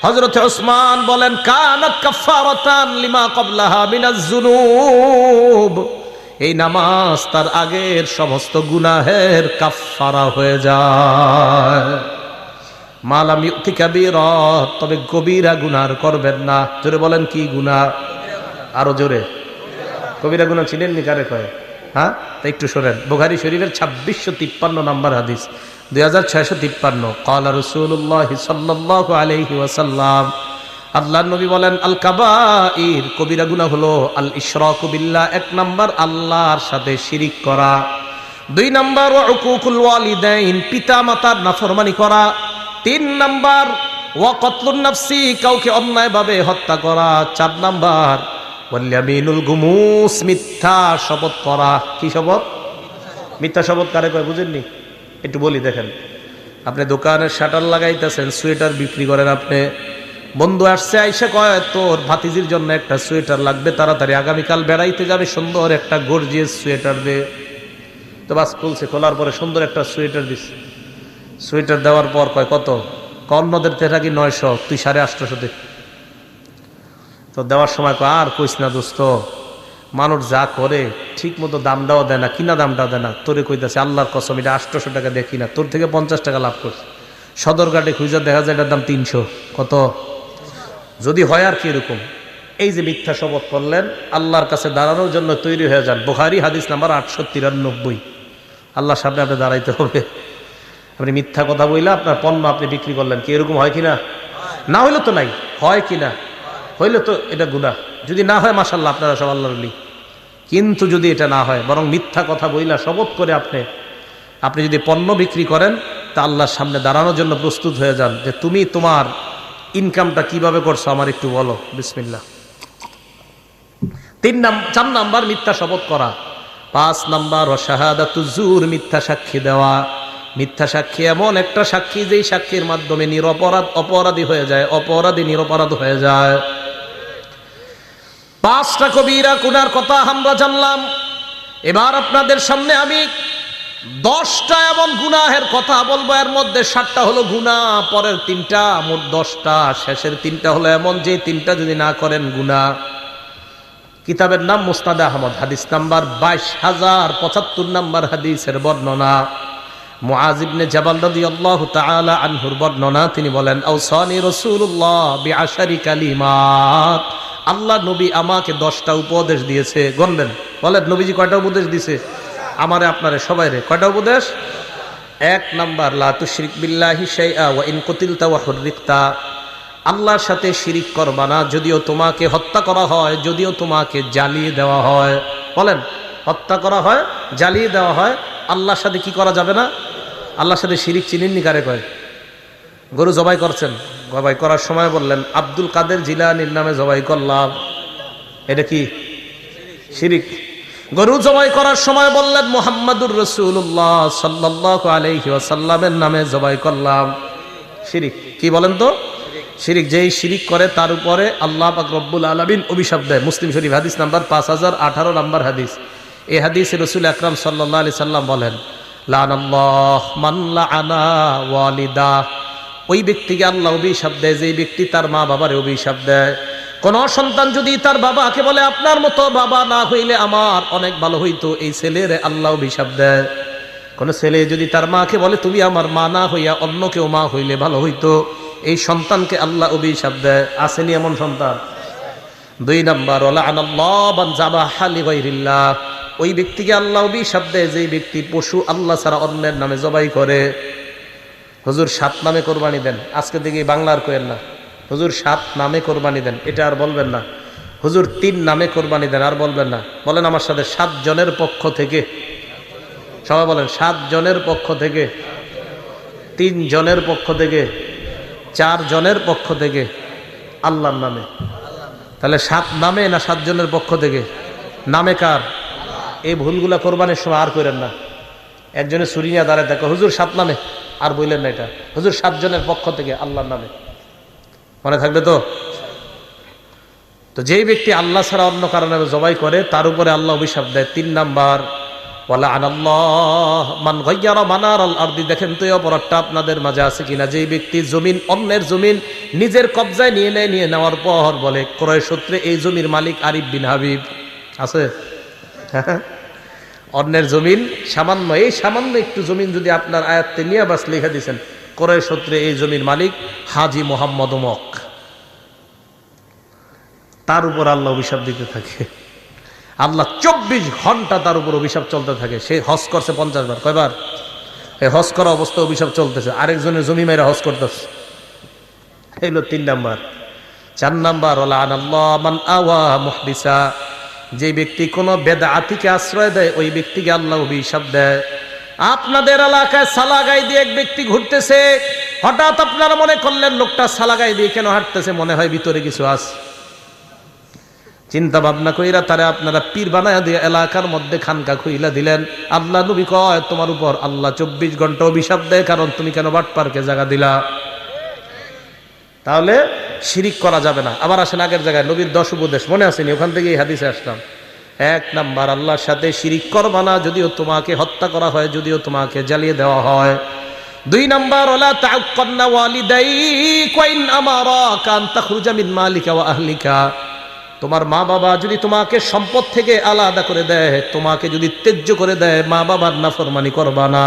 হযরত ওসমান বলেন, কানাত কাফফারাতান লিমা ক্বাবলাহা মিনাজ যুনুব, এই নামাজ তার আগের সমস্ত গুনাহের কাফফারা হয়ে যায়। মালাম ইউতি কাবীরা, তবে কবিরা গুনাহ করবেন না। জোরে বলেন, কি গুনাহ? আরো জোরে। কবিরা গুনাহ চিনেন নি? কারে কয়? হ্যাঁ, তা একটু শোনেন। বুখারী শরীফের 2653 নম্বর হাদিস, 2653। ক্বালা রাসূলুল্লাহ সাল্লাল্লাহু আলাইহি ওয়াসাল্লাম, আল্লাহর নবী বলেন, আল কাবাইর, কবিরা গুনাহ হলো আল ইশরাকু বিল্লাহ, 1 নাম্বার আল্লাহর সাথে শিরিক করা। 2 নাম্বার ওয়া উকুকুল ওয়ালিদাইন, পিতা মাতার নাফরমানি করা। 3 নাম্বার ওয়া কতলুন নাফসি, কাউকে অন্যায়ভাবে হত্যা করা। 4 নাম্বার ওয়াল ইয়ামিনুল গুমুস, মিথ্যা শপথ করা। কি শপথ? মিথ্যা শপথ কারে কয় বুঝেননি? একটু বলি, দেখেন। আপনি দোকানের শাটার লাগাইতেছেন, সোয়েটার বিক্রি করেন, আপনি বন্ধু আসছে, আইসা কয় তোর ভাতিজির জন্য একটা সোয়েটার লাগবে, তাড়াতাড়ি আগামীকাল বেড়াইতে যাবে, সুন্দর একটা গর্জিয়াস সোয়েটার দে। তো বাস খুলছে, খোলার পরে সুন্দর একটা সোয়েটার দিচ্ছে। সোয়েটার দেওয়ার পর কয় কত? অন্যদের থেকে কি 900, তুই 850 দে। তো দেওয়ার সময় কয়, আর কইস না দোস্ত, মানুষ যা করে ঠিক মতো দামটাও দেয় না, কিনা দামটাও দেয় না। তোরে কইতাছে আল্লাহর কসম, এটা 800 টাকা দেখি না, তোর থেকে 50 টাকা লাভ করছে। সদরঘাটে খুঁজে দেখা যায় এটার দাম 300। কত? যদি হয় আর কি এরকম। এই যে মিথ্যা শপথ করলেন, আল্লাহর কাছে দাঁড়ানোর জন্য তৈরি হয়ে যান। বুখারী হাদিস নাম্বার 893। আল্লাহর সামনে আপনি দাঁড়াইতে হবে। আপনি মিথ্যা কথা বইলা আপনার পণ্য আপনি বিক্রি করলেন, কি এরকম হয় কিনা? না হইলে তো নাই, হয় কিনা? হইলে তো এটা গুনাহ। যদি না হয় মাশাআল্লাহ, আপনারা সব আল্লাহর ওলি। কিন্তু যদি এটা না হয়, বরং মিথ্যা কথা বইলা শপথ করে আপনি যদি পণ্য বিক্রি করেন, তা আল্লাহর সামনে দাঁড়ানোর জন্য প্রস্তুত হয়ে যান, যে তুমি তোমার ইনকামটা কিভাবে করছো আমার একটু বলো। বিসমিল্লাহ। 4 নাম্বার মিথ্যা শপথ করা। 5 নাম্বার শাহাদাতুজ জুর, মিথ্যা সাক্ষী দেওয়া। মিথ্যা সাক্ষী এমন একটা সাক্ষী, যেই সাক্ষীর মাধ্যমে নিরপরাধ অপরাধী হয়ে যায়, অপরাধী নিরপরাধ হয়ে যায়। 5টা কবিরা গুনার কথা আমরা জানলাম। এবার আপনাদের সামনে আমি 10টা এমন গুনাহের কথা বলবো। এর মধ্যে 7টা হলো গুনাহ, পরের 3টা, মোট 10টা। শেষের 3টা হলো এমন, যে 3টা যদি না করেন গুনাহ। কিতাবের নাম মুসনাদ আহমদ, হাদিস নাম্বার 22075 নাম্বার হাদিসের বর্ণনা। মুআয ইবনে জাবাল রাদিয়াল্লাহু তাআলা আনহুর বর্ণনা। তিনি বলেন, আওসানি রাসূলুল্লাহ বিআশারি কালিমাত, আল্লাহ নবী আমাকে 10টা উপদেশ দিয়েছে। গণবেন, বলেন নবীজি কয়টা উপদেশ দিয়েছে? আমারে আপনারে সবাইরে কয়টা উপদেশ? 1 নাম্বার, লা তুশরিক বিল্লাহি শাইআ ওয়া ইন কুতিলতা ওয়া হুররিকতা, আল্লাহর সাথে শিরিক করবা না, যদিও তোমাকে হত্যা করা হয়, যদিও তোমাকে জ্বালিয়ে দেওয়া হয়। বলেন, হত্যা করা হয়, জ্বালিয়ে দেওয়া হয়, আল্লাহর সাথে কি করা যাবে না? আল্লাহর সাথে শিরিক চিনেননি কারে কয়? গরু জবাই করছেন, জবাই করার সময় বললেন আব্দুল কাদের জিলানীর নামে জবাই করলাম, এটা কি শিরিক? গরু জবাই করার সময় বললেন মুহাম্মাদুর রাসূলুল্লাহ সাল্লাল্লাহু আলাইহি ওয়াসাল্লামের নামে জবাই করলাম, শিরিক। কি বলেন তো? শিরিক। যেই শিরিক করে তার উপরে আল্লাহ পাক রব্বুল আলামিন অভিশাপ দেয়। মুসলিম শরীফ হাদিস নাম্বার 5018 নাম্বার হাদিস। এই হাদিসে রাসূল আকরাম সাল্লাল্লাহু আলাইহি সাল্লাম বলেন, লানাল্লাহু মান লাআনা ওয়ালিদা, ওই ব্যক্তিকে আল্লাহ অভিশাপ দেয় যেই ব্যক্তি তার মা বাবারে অভিশাপ দেয়। কোন সন্তান যদি তার বাবাকে বলে আপনার মতো বাবা না হইলে আমার অনেক ভালো হইতো, এই ছেলের আল্লাহ অভিশাপ দেয়। কোন ছেলে যদি তার মাকে বলে তুমি আমার মা না হইয়া অন্য কেউ মা হইলে ভালো হইতো, এই সন্তানকে আল্লাহ অভিশাপ দেয়। আসেনি এমন সন্তান? 2 নাম্বার, লাআনাল্লাহু মান যাবাহা লিগাইরিল্লাহ, ওই ব্যক্তিকে আল্লাহ অভিশাপ দেয় যেই ব্যক্তি পশু আল্লাহ ছাড়া অন্যের নামে জবাই করে। হুজুর 7 নামে কোরবানি দেন, আজকে থেকে বাংলার কোয়েন না। হুজুর 7 নামে কোরবানি দেন, এটা আর বলবেন না। হুজুর 3 নামে কোরবানি দেন, আর বলবেন না। বলেন আমার সাথে, 7 জনের পক্ষ থেকে। সবাই বলেন, 7 জনের পক্ষ থেকে, 3 জনের পক্ষ থেকে, 4 জনের পক্ষ থেকে, আল্লাহর নামে। তাহলে 7 নামে না 7 জনের পক্ষ থেকে? নামে কার? এই ভুলগুলা কোরবানির সময় আর করেন না। একজনে ছুরি নিয়ে দাঁড়ায় দেখো, হুজুর 7 নামে, আর বললেন না এটা। হুজুর 7 জনের পক্ষ থেকে, আল্লাহর নামে। মনে থাকবে তো? তো যেই ব্যক্তি আল্লাহ ছাড়া অন্য কারণে জবাই করে তার উপরে আল্লাহ অভিশাপ দেয়। 3 নাম্বার, ওয়ালা আনাল্লাহ মান গায়্যারা মানারাল আরদি। দেখেন তো এই অপরাধটা আপনাদের মাঝে আছে কিনা, যেই ব্যক্তি জমিন, অন্যের জমিন নিজের কবজায় নিয়ে নেওয়ার পর বলে ক্রয় সূত্রে এই জমির মালিক আরিফ বিন হাবিব। আছে? অন্যের জমিন সামান্য, এই সামান্য একটু জমিন যদি আপনার আয়াত্তে নিয়ে বাস লিখে দিয়েছেন ক্রয় সূত্রে এই জমির মালিক হাজি মোহাম্মদ মক, তার উপর আল্লাহ অভিশাপ দিতে থাকে। আল্লাহ 24 ঘন্টা তার উপর অভিশাপ চলতে থাকে। সে হজ করছে 50 বার, কয়বার? এই হজ করা অবস্থা অভিশাপ চলতেছে, আরেকজনের জমি মেয়েরা হজ করতেছে। এগুলো 3 নাম্বার। 4 নাম্বার, ওয়ালা আনাল্লাহ মান আওয়া মুহদিসা। যে ব্যক্তি কোনো বেদআতিকে আশ্রয় দেয় ওই ব্যক্তিকে আল্লাহ অভিশাপ দেয়। আপনাদের এলাকায় সালাগাই দিয়ে এক ব্যক্তি ঘুরতেছে, হঠাৎ আপনারা মনে করলেন লোকটা সালাগাই দিয়ে কেন হাঁটতেছে, মনে হয় ভিতরে কিছু আছে। চিন্তা ভাবনা কইরা তারে আপনারা পীর বানায়া দিয়ে এলাকার মধ্যে খানকা খুইলা দিলেন। আল্লাহ নবী কয় তোমার উপর আল্লাহ 24 ঘন্টা অভিশাপ দেয়, কারণ তুমি কেন বাটপারকে জায়গা দিলা। তাহলে শিরিক করা যাবে না। আবার আসেন আগের জায়গায় নবীর 10 উপদেশ মনে আসেনি, ওখান থেকে এই হাদিসে আসলাম। 1 নাম্বার, আল্লাহর সাথে শিরিক করবা না, যদিও তোমাকে হত্যা করা হয়, যদিও তোমাকে জ্বালিয়ে দেওয়া হয়। 2 নাম্বার, ওয়ালা তা'আক্কান্না ওয়ালিদাইক ওয়া ইন আমারাকা আন তাখরুজা মিন মালিকা ওয়া আহলিকা। তোমার মা বাবা যদি তোমাকে সম্পদ থেকে আলাদা করে দেয়, তোমাকে যদি ত্যায্য করে দেয়, মা বাবার নাফরমানি করবা না।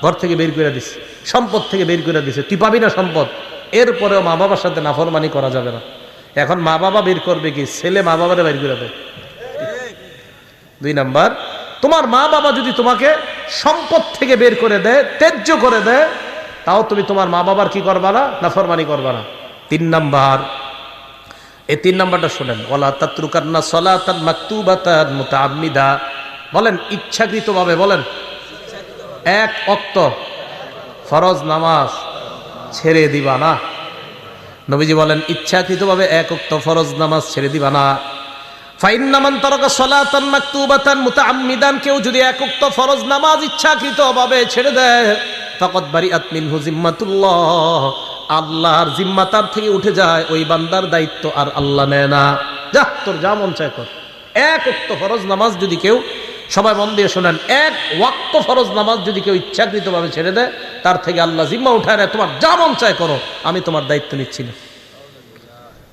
ঘর থেকে বের করে দিছে, সম্পদ থেকে বের করে দিছে, তুই পাবি না সম্পদ, এরপরেও মা বাবার সাথে নাফরমানি করা যাবে না। এখন মা বাবা বের করবে কি, ছেলে মা বাবারে বের করে দেয়। 2 নাম্বার, তোমার মা বাবা যদি তোমাকে সম্পদ থেকে বের করে দেয়, ত্যায্য করে দেয়, তাও তুমি তোমার মা বাবার কি করবা না, নাফরমানি করবা না। 3 নাম্বার, এই 3 নাম্বারটা শুনেন, ওয়ালা তাতরুকান্না সালাতান মাকতুবাতান মুতাআম্মিদা। বলেন ইচ্ছাকৃতভাবে, বলেন 1 ওয়াক্ত ফরজ নামাজ ছেড়ে দিবা না। নবীজি বলেন ইচ্ছাকৃতভাবে 1 ওয়াক্ত ফরজ নামাজ ছেড়ে দিবা না। ফাইন্না মান তারাকা সালাতান মাকতুবাতান মুতাআম্মিদান, কেউ যদি 1 ওয়াক্ত ফরজ নামাজ ইচ্ছাকৃতভাবে ছেড়ে দেয়, ফাকাদ বারিআত মিনহু জিম্মাতুল্লাহ, আল্লাহর জিম্মা তার থেকে উঠে যায়, ওই বান্দার দায়িত্ব আর আল্লাহ নেয় না। যা তোর যা মন চায় কর। 1 ওয়াক্ত ফরজ নামাজ যদি কেউ, সবাই মন দিয়ে শোনেন, 1 ওয়াক্ত ফরজ নামাজ যদি কেউ ইচ্ছাকৃতভাবে ছেড়ে দেয়, তার থেকে আল্লাহ জিম্মা উঠায় নেয়, তোমার যা মন চায় করো, আমি তোমার দায়িত্ব নিচ্ছি না।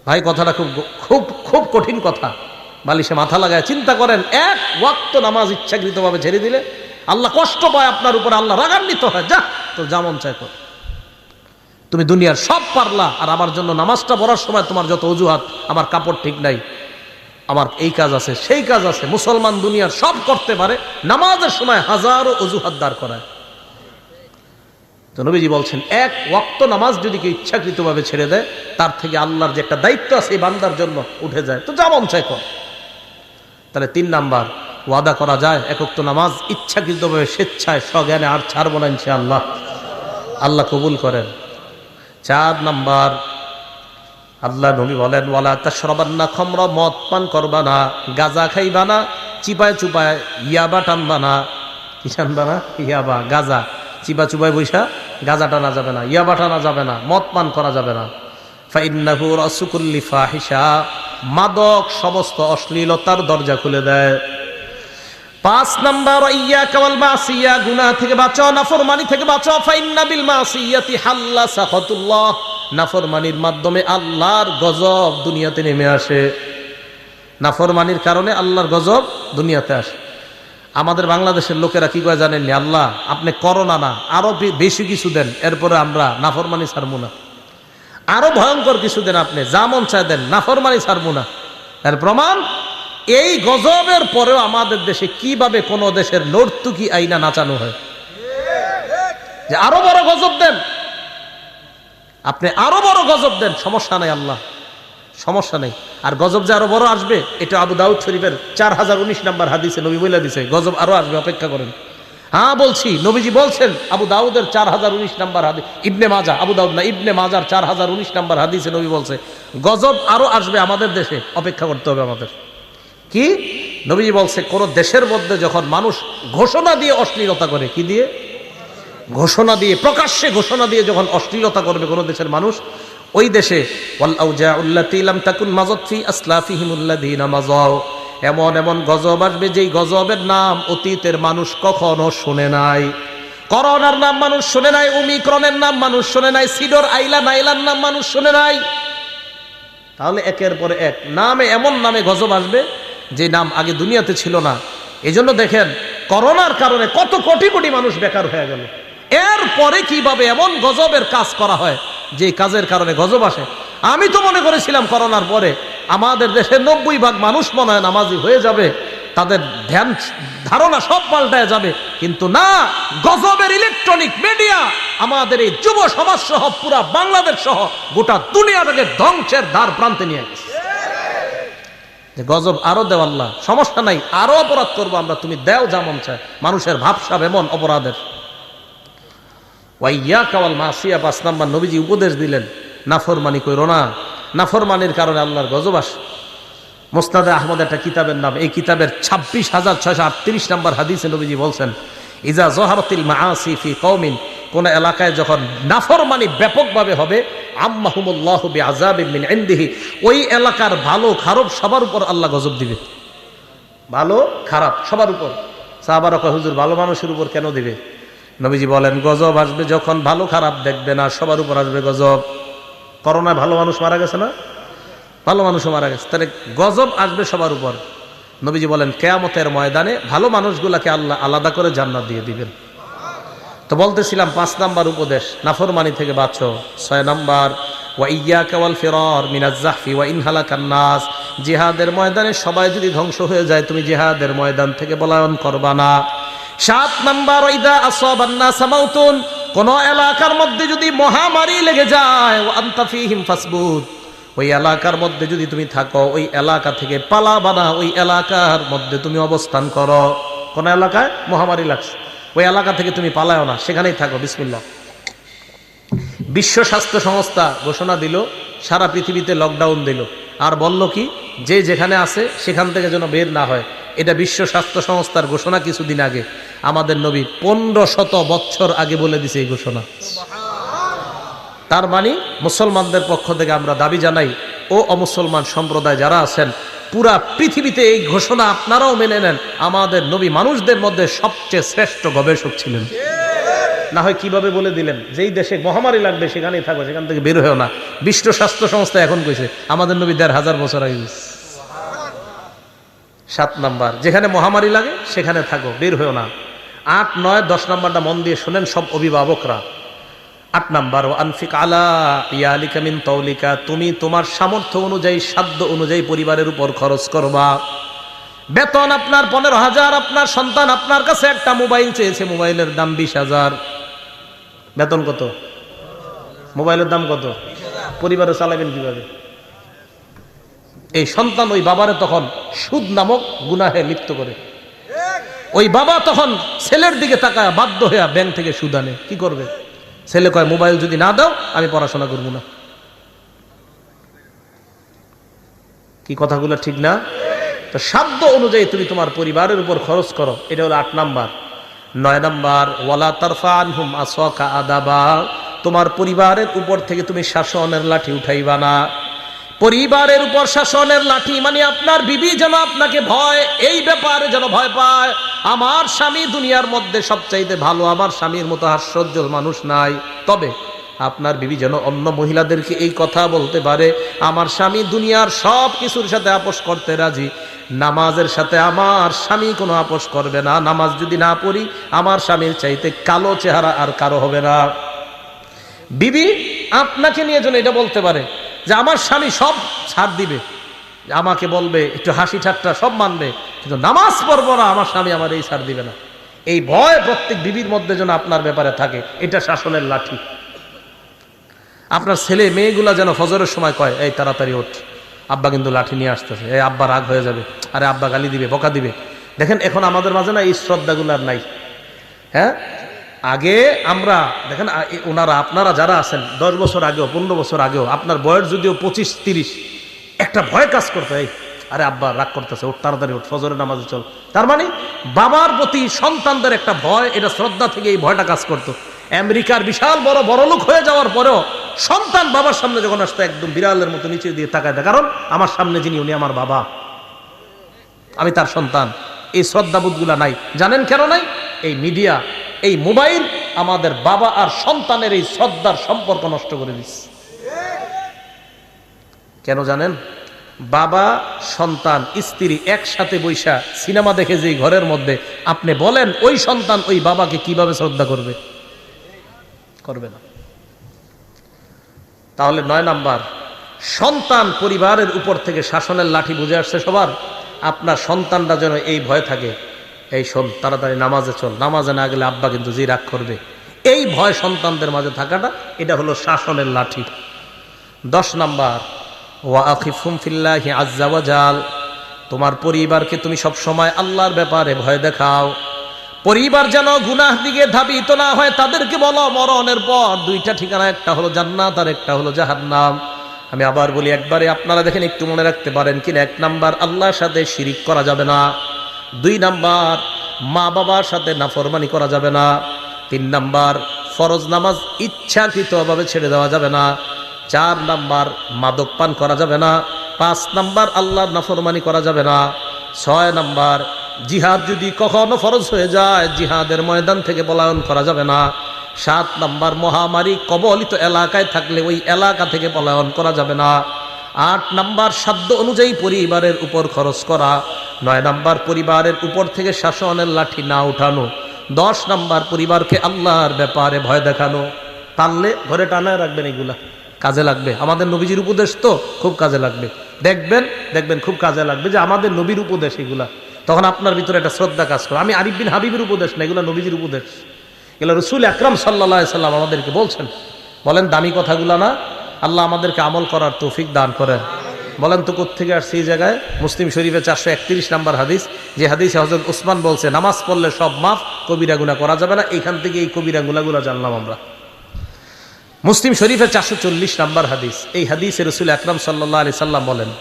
ভাই কথাটা খুব খুব খুব কঠিন কথা, বালিশে মাথা লাগায় চিন্তা করেন। 1 ওয়াক্ত নামাজ ইচ্ছাকৃতভাবে ছেড়ে দিলে আল্লাহ কষ্ট পায় আপনার উপর, আল্লাহ রাগান্বিত হয়। যা তোর যা মন চায় কর। তুমি দুনিয়ার সব পারলা, আর আমার জন্য নামাজটা পড়ার সময় তোমার যত অজুহাত, আমার কাপড় ঠিক নাই, আমার এই কাজ আছে, সেই কাজ আছে। মুসলমান দুনিয়ার সব করতে পারে, নামাজের সময় হাজারো অজুহাত দাঁড় করায়। তো নবীজি বলছেন 1 ওয়াক্ত নামাজ যদি কেউ ইচ্ছাকৃতভাবে ছেড়ে দেয়, তার থেকে আল্লাহর যে একটা দায়িত্ব আছে এই বান্দার জন্য উঠে যায়। তো যা মন চায় কর। তাহলে 3 নাম্বার, ওয়াদা করা যায় 1 ওয়াক্ত নামাজ ইচ্ছাকৃতভাবে স্বেচ্ছায় সজ্ঞানে আর ছাড়বো না ইনশাআল্লাহ। আল্লাহ কবুল করেন। 4 নাম্বার, আল্লাহ নবী বলেন ওয়ালা তাশরাবান্না খামরা, মদ পান করবা না, গাঁজা খাইবা না, চিপায় চুপায় ইয়াবা টানবা না। কি টানবা না? ইয়াবা, গাঁজা। চিপা চুপায় বৈশা গাঁজা টানা যাবে না, ইয়াবা টানা যাবে না, মদ পান করা যাবে না। ফাইন্নাহু রাসু কুল্লি ফাহিশা, মাদক সমস্ত অশ্লীলতার দরজা খুলে দেয়। 5 নাম্বার, ইয়াকা ওয়াল মাসিয়া, গুনাহ থেকে বাঁচো, নাফরমানি থেকে বাঁচো। ফাইন্না বিল মাসিয়াতি হাল্লা সাখাতুল্লাহ, নাফরমানির মাধ্যমে আল্লাহর গজব দুনিয়াতে নেমে আসে। নাফরমানির কারণে আল্লাহর গজব দুনিয়াতে আসে। আমাদের বাংলাদেশের লোকেরা কি কয় জানেন? আল্লাহ আপনি করোনা না, আরো বেশি কিছু দেন, এরপরে আমরা নাফরমানি ছাড়বো না। আরো ভয়ঙ্কর কিছু দেন, আপনি যা মন চায় দেন, নাফরমানি ছাড়বো না। এর প্রমাণ এই গজবের পরেও আমাদের দেশে কিভাবে কোন দেশের নর্তুকি আইনা নাচানো হয়, যে আরো বড় গজব দেন, আপনি আরো বড় গজব দেন, সমস্যা নাই, আল্লাহ সমস্যা নেই। আর গজব যে আরো বড় আসবে, এটা আবু দাউদ শরীফের 4019 নম্বর হাদিসে নবী বলে দিছে, গজব আরো আসবে, অপেক্ষা করেন। হ্যাঁ বলছি, নবীজি বলছেন, আবু দাউদের 4019 নম্বর হাদিস, ইবনে মাজা, আবু দাউদ না, ইবনে মাজার 4019 নম্বর হাদিসে নবী বলছে গজব আরো আসবে আমাদের দেশে, অপেক্ষা করতে হবে আমাদের। কি নবীজি বলছে, কোন দেশের মধ্যে যখন মানুষ ঘোষণা দিয়ে অশ্লীলতা করে, কি দিয়ে? ঘোষণা দিয়ে, প্রকাশ্যে ঘোষণা দিয়ে যখন অশ্লীলতা করবে কোন দেশের মানুষ, ওই দেশে ওয়াল আউজাউল্লাতী লাম তাকুন মাযাত ফি আসলাফিহিমুল্লাযীনা মাযাও, এমন এমন গজব আসবে যেই গজবের নাম অতীতের মানুষ কখনো শুনে নাই। করোনার নাম মানুষ শুনে নাই, ওমিক্রনের নাম মানুষ শুনে নাই, সিডর নাইলার নাম মানুষ শুনে নাই। তাহলে একের পরে এক নামে এমন নামে গজব আসবে যে নাম আগে দুনিয়াতে ছিল না। এই জন্য দেখেন করোনার কারণে কত কোটি কোটি মানুষ বেকার হয়ে গেল। এরপরে কিভাবে এমন গজবের কাজ করা হয় যে কাজের কারণে গজব আসে। আমি তো মনে করেছিলাম করোনার পরে আমাদের দেশের 90% মানুষ মনে হয় নামাজি হয়ে যাবে, তাদের ধ্যান ধারণা সব পাল্টায় যাবে, কিন্তু না, গজবের ইলেকট্রনিক মিডিয়া আমাদের এই যুব সমাজ সহ পুরা বাংলাদেশ সহ গোটা দুনিয়াটাকে ধ্বংসের দ্বার প্রান্তে নিয়ে গেছে। গজব আরো দেও আল্লাহ, সমস্যা নাই, আরো অপরাধ করবো আমরা, তুমি দেও যেমন চায়। মানুষের ভাবসাব এমন অপরাধের। ওয়াইয়াকা ওয়াল মাসিয়া, 5 নাম্বার নবীজি উপদেশ দিলেন, নাফরমানি কইরো না। নাফরমানির কারণে আল্লাহর গজব আসে। মুসনাদে আহমদ একটা কিতাবের নাম, এই কিতাবের 26,638 নাম্বার হাদিসে নবীজি বলছেন, ইজা যহারাতিল মাআসি ফি কওমিন, কোন এলাকায় যখন নাফরমানি ব্যাপকভাবে হবে, আম্মাহুমুল্লাহু বিআযাবিন মিন ইনদিহি, ওই এলাকার ভালো খারাপ সবার উপর আল্লাহ গজব দিবে। ভালো খারাপ সবার উপর। সাহাবারা কয়, হুজুর ভালো মানুষের উপর কেন দিবে? নবীজি বলেন, গজব আসবে যখন ভালো খারাপ দেখবে না, সবার উপর আসবে গজব। করোনায় ভালো মানুষ মারা গেছে না? ভালো মানুষও মারা গেছে, তাহলে গজব আসবে সবার উপর। নবীজি বলেন, কিয়ামতের ময়দানে ভালো মানুষগুলাকে আল্লাহ আলাদা করে জান্নাত দিয়ে দিবেন। তো বলতেছিলাম 5 নাম্বার উপদেশ, নাফরমানি থেকে বাঁচো। 6 নাম্বার, ওয়া ইয়্যাকা ওয়াল ফিরার মিনাজ যাহফি ওয়া ইন হালাকান নাস, জিহাদের ময়দানে সবাই যদি ধ্বংস হয়ে যায়, তুমি জিহাদের ময়দান থেকে পলায়ন করবা না। 7 নাম্বার, ইদা আসাবান নাস মাউতুন, কোন এলাকার মধ্যে যদি মহামারী লেগে যায়, ওয়া আনতা ফীহিম ফাসবুত, ওই এলাকার মধ্যে যদি তুমি থাকো, ওই এলাকা থেকে পালাবা না, ওই এলাকার মধ্যে তুমি অবস্থান করো। কোন এলাকায় মহামারী লাগছে, ওই এলাকা থেকে তুমি পালায়ও না, সেখানেই থাকো। বিসমিল্লাহ। বিশ্ব স্বাস্থ্য সংস্থা ঘোষণা দিল, সারা পৃথিবীতে লকডাউন দিল, আর বলল কি, যে যেখানে আছে সেখান থেকে যেন বের না হয়। এটা বিশ্ব স্বাস্থ্য সংস্থার ঘোষণা কিছুদিন আগে। আমাদের নবী 1500 বছর আগে বলে দিছে এই ঘোষণা। তার মানে মুসলমানদের পক্ষ থেকে আমরা দাবি জানাই, ও অমুসলমান সম্প্রদায় যারা আছেন, পুরা পৃথিবীতে এই ঘোষণা আপনারাও মেনে নেন। আমাদের নবী মানুষদের মধ্যে সবচেয়ে শ্রেষ্ঠ গবেষক ছিলেন। না হয় কিভাবে বলে দিলেন, যেই দেশে মহামারী লাগবে সেখানেই থাকো, সেখান থেকে বের হয়েও না। বিশ্ব স্বাস্থ্য সংস্থা এখন কইছে, আমাদের নবী 1500 বছর আগে। 7 নাম্বার, যেখানে মহামারী লাগে সেখানে থাকো, বের হয়েও না। 8, 9, 10 নাম্বারটা মন দিয়ে শোনেন সব অভিভাবকরা। 8 নাম্বার, ও আনফিক আলা ইয়ালিকা মিন তাওলিকা, তুমি তোমার সামর্থ্য অনুযায়ী, সাধ্য অনুযায়ী পরিবারের উপর খরচ করবা। বেতন আপনার 15,000, আপনার সন্তান আপনার কাছে একটা মোবাইল চেয়েছে, মোবাইলের দাম 20,000। বেতন কত? মোবাইলের দাম কত? পরিবারে চালাবেন কিভাবে? এই সন্তান ওই বাবারে তখন সুদ নামক গুনাহে লিপ্ত করে। ওই বাবা তখন ছেলের দিকে তাকায় বাধ্য হয়ে ব্যাংক থেকে সুদ আনে। কি করবে? ছেলে কয়, মোবাইল যদি না দাও আমি পড়াশোনা করবো না। কি কথাগুলো ঠিক না? তো সাধ্য অনুযায়ী তুমি তোমার পরিবারের উপর খরচ করো, এটা হলো 8 নাম্বার। 9 নাম্বার, ওয়ালা তারফা আনহুম আসাকা আদাবা, তোমার পরিবারের উপর থেকে তুমি শাসনের লাঠি উঠাইবা না। পরিবারের উপর শাসনের লাঠি মানে আপনার বিবি যেন আপনাকে ভয়, এই ব্যাপারে যেন ভয় পায়, আমার স্বামী দুনিয়ার মধ্যে সবচাইতে ভালো, আমার স্বামীর মতো হাস্যোজ্জ্বল মানুষ নাই। তবে আপনার বিবি যেন অন্য মহিলাদেরকে এই কথা বলতে পারে, আমার স্বামী দুনিয়ার সব কিছুর সাথে আপোষ করতে রাজি, নামাজের সাথে আমার স্বামী কোনো আপোষ করবে না। নামাজ যদি না পড়ি, আমার স্বামীর চাইতে কালো চেহারা আর কারো হবে না। বিবি আপনাকে নিয়ে যেন এটা বলতে পারে যে আমার স্বামী সব ছাড় দিবে, আমাকে বলবে, একটু হাসি ঠাট্টা সব মানবে, কিন্তু নামাজ পড়বো না, আমার স্বামী আমার এই ছাড় দিবে না। এই ভয় প্রত্যেক বিবির মধ্যে যেন আপনার ব্যাপারে থাকে, এটা শাসনের লাঠি। আপনার ছেলে মেয়েগুলা যেন ফজরের সময় কয়, এই তাড়াতাড়ি ওঠ, আব্বা কিন্তু লাঠি নিয়ে আসতেছে, এই আব্বা রাগ হয়ে যাবে, আরে আব্বা গালি দিবে, বকা দিবে। দেখেন এখন আমাদের মাঝে না এই শ্রদ্ধাগুলো আর নাই। হ্যাঁ, আগে আমরা দেখেন ওনারা, আপনারা যারা আছেন 10 বছর আগেও, 15 বছর আগেও, আপনার বয়স যদিও 25-30, একটা ভয় কাজ করতো, এই আরে আব্বা রাগ করতেছে, ওঠ তাড়াতাড়ি ওঠ, ফজরের নামাজে চল। তার মানে বাবার প্রতি সন্তানদের একটা ভয়, এটা শ্রদ্ধা থেকে এই ভয়টা কাজ করতো। আমেরিকার বিশাল বড় বড়লোক হয়ে যাওয়ার পরেও সন্তান বাবার সামনে যখন আসতো একদম বিড়ালের মতো নিচে দিয়ে তাকায় দেয়, কারণ আমার সামনে যিনি উনি আমার বাবা, আমি তার সন্তান। এই শ্রদ্ধাবোধগুলা নাই। জানেন কেন নাই? এই মিডিয়া, এই মোবাইল আমাদের বাবা আর সন্তানের এই শ্রদ্ধার সম্পর্ক নষ্ট করে দিচ্ছে। কেন জানেন? বাবা, সন্তান, স্ত্রী একসাথে বৈশা সিনেমা দেখে যে ঘরের মধ্যে, আপনি বলেন ওই সন্তান ওই বাবাকে কিভাবে শ্রদ্ধা করবে? করবে না। তাহলে 9 নাম্বার, সন্তান পরিবারের উপর থেকে শাসনের লাঠি বুঝে আসছে সবার। আপনার সন্তানরা যেন এই ভয় থাকে, এই শোন তাড়াতাড়ি নামাজে চল, নামাজে না গেলে আব্বা কিন্তু জি রাগ করবে। এই ভয় সন্তানদের মাঝে থাকাটা, এটা হলো শাসনের লাঠি। 10 নাম্বার, ওয়া আখিফুম ফিল্লাহি আজ্জা ওয়া জাল, তোমার পরিবারকে তুমি সব সময় আল্লাহর ব্যাপারে ভয় দেখাও। পরিবার যেন গুনাহ দিকে ধাবিত না হয়। তাদেরকে বলো মরণের পর 2টা ঠিকানা, একটা হলো জান্নাত আর একটা হলো জাহান্নাম। আমি আবার বলি একবারে, আপনারা দেখেন একটু মনে রাখতে পারেন কিনা। 1 নাম্বার, আল্লাহর সাথে শিরিক করা যাবে না। 2 নাম্বার, মা বাবার সাথে নাফরমানি করা যাবে না। 3 নাম্বার, ফরজ নামাজ ইচ্ছাকৃতভাবে ছেড়ে দেওয়া যাবে না। 4 নাম্বার, মাদক পান করা যাবে না। 5 নাম্বার, আল্লাহর নাফরমানি করা যাবে না। 6 নাম্বার, জিহাদ যদি কখনো ফরজ হয়ে যায়, জিহাদের ময়দান থেকে পলায়ন করা যাবে না। 7 নাম্বার, মহামারী কবলিত এলাকায় থাকলে ওই এলাকা থেকে পলায়ন করা যাবে না। 8 নাম্বার, সাধ্য অনুযায়ী পরিবারের উপর খরচ করা। 9 নাম্বার, পরিবারের উপর থেকে শাসনের লাঠি না উঠানো। 10 নাম্বার, পরিবারকে আল্লাহর ব্যাপারে ভয় দেখানো। টানলে ঘরে টানায় রাখবেন, এগুলা কাজে লাগবে। আমাদের নবীজির উপদেশ তো খুব কাজে লাগবে। দেখবেন খুব কাজে লাগবে যে আমাদের নবীর উপদেশ এগুলা। তখন আপনার ভিতরে একটা শ্রদ্ধা কাজ করে। আমি আরিফ বিন হাবিবের উপদেশ না, এগুলো নবীজির উপদেশ। এগুলো রাসূল আকরাম সাল্লাল্লাহু আলাইহি সাল্লাম আমাদেরকে বলছেন। বলেন দামি কথাগুলো না? আল্লাহ আমাদেরকে আমল করার তৌফিক দান করেন। বলেন তো কোত্থেকে আসছে এই জায়গায়? মুসলিম শরীফে 431 নাম্বার হাদিস, যে হাদিসে হযরত উসমান বলছে নামাজ পড়লে সব মাফ, কবিরা গুনাহ করা যাবে না। এইখান থেকে এই কবিরা গুনাহগুলো জানলাম আমরা। মুসলিম শরীফে 440 নাম্বার হাদিস। এই হাদিসে রাসূল আকরাম সাল্লাল্লাহু আলাইহি সাল্লাম বলেন,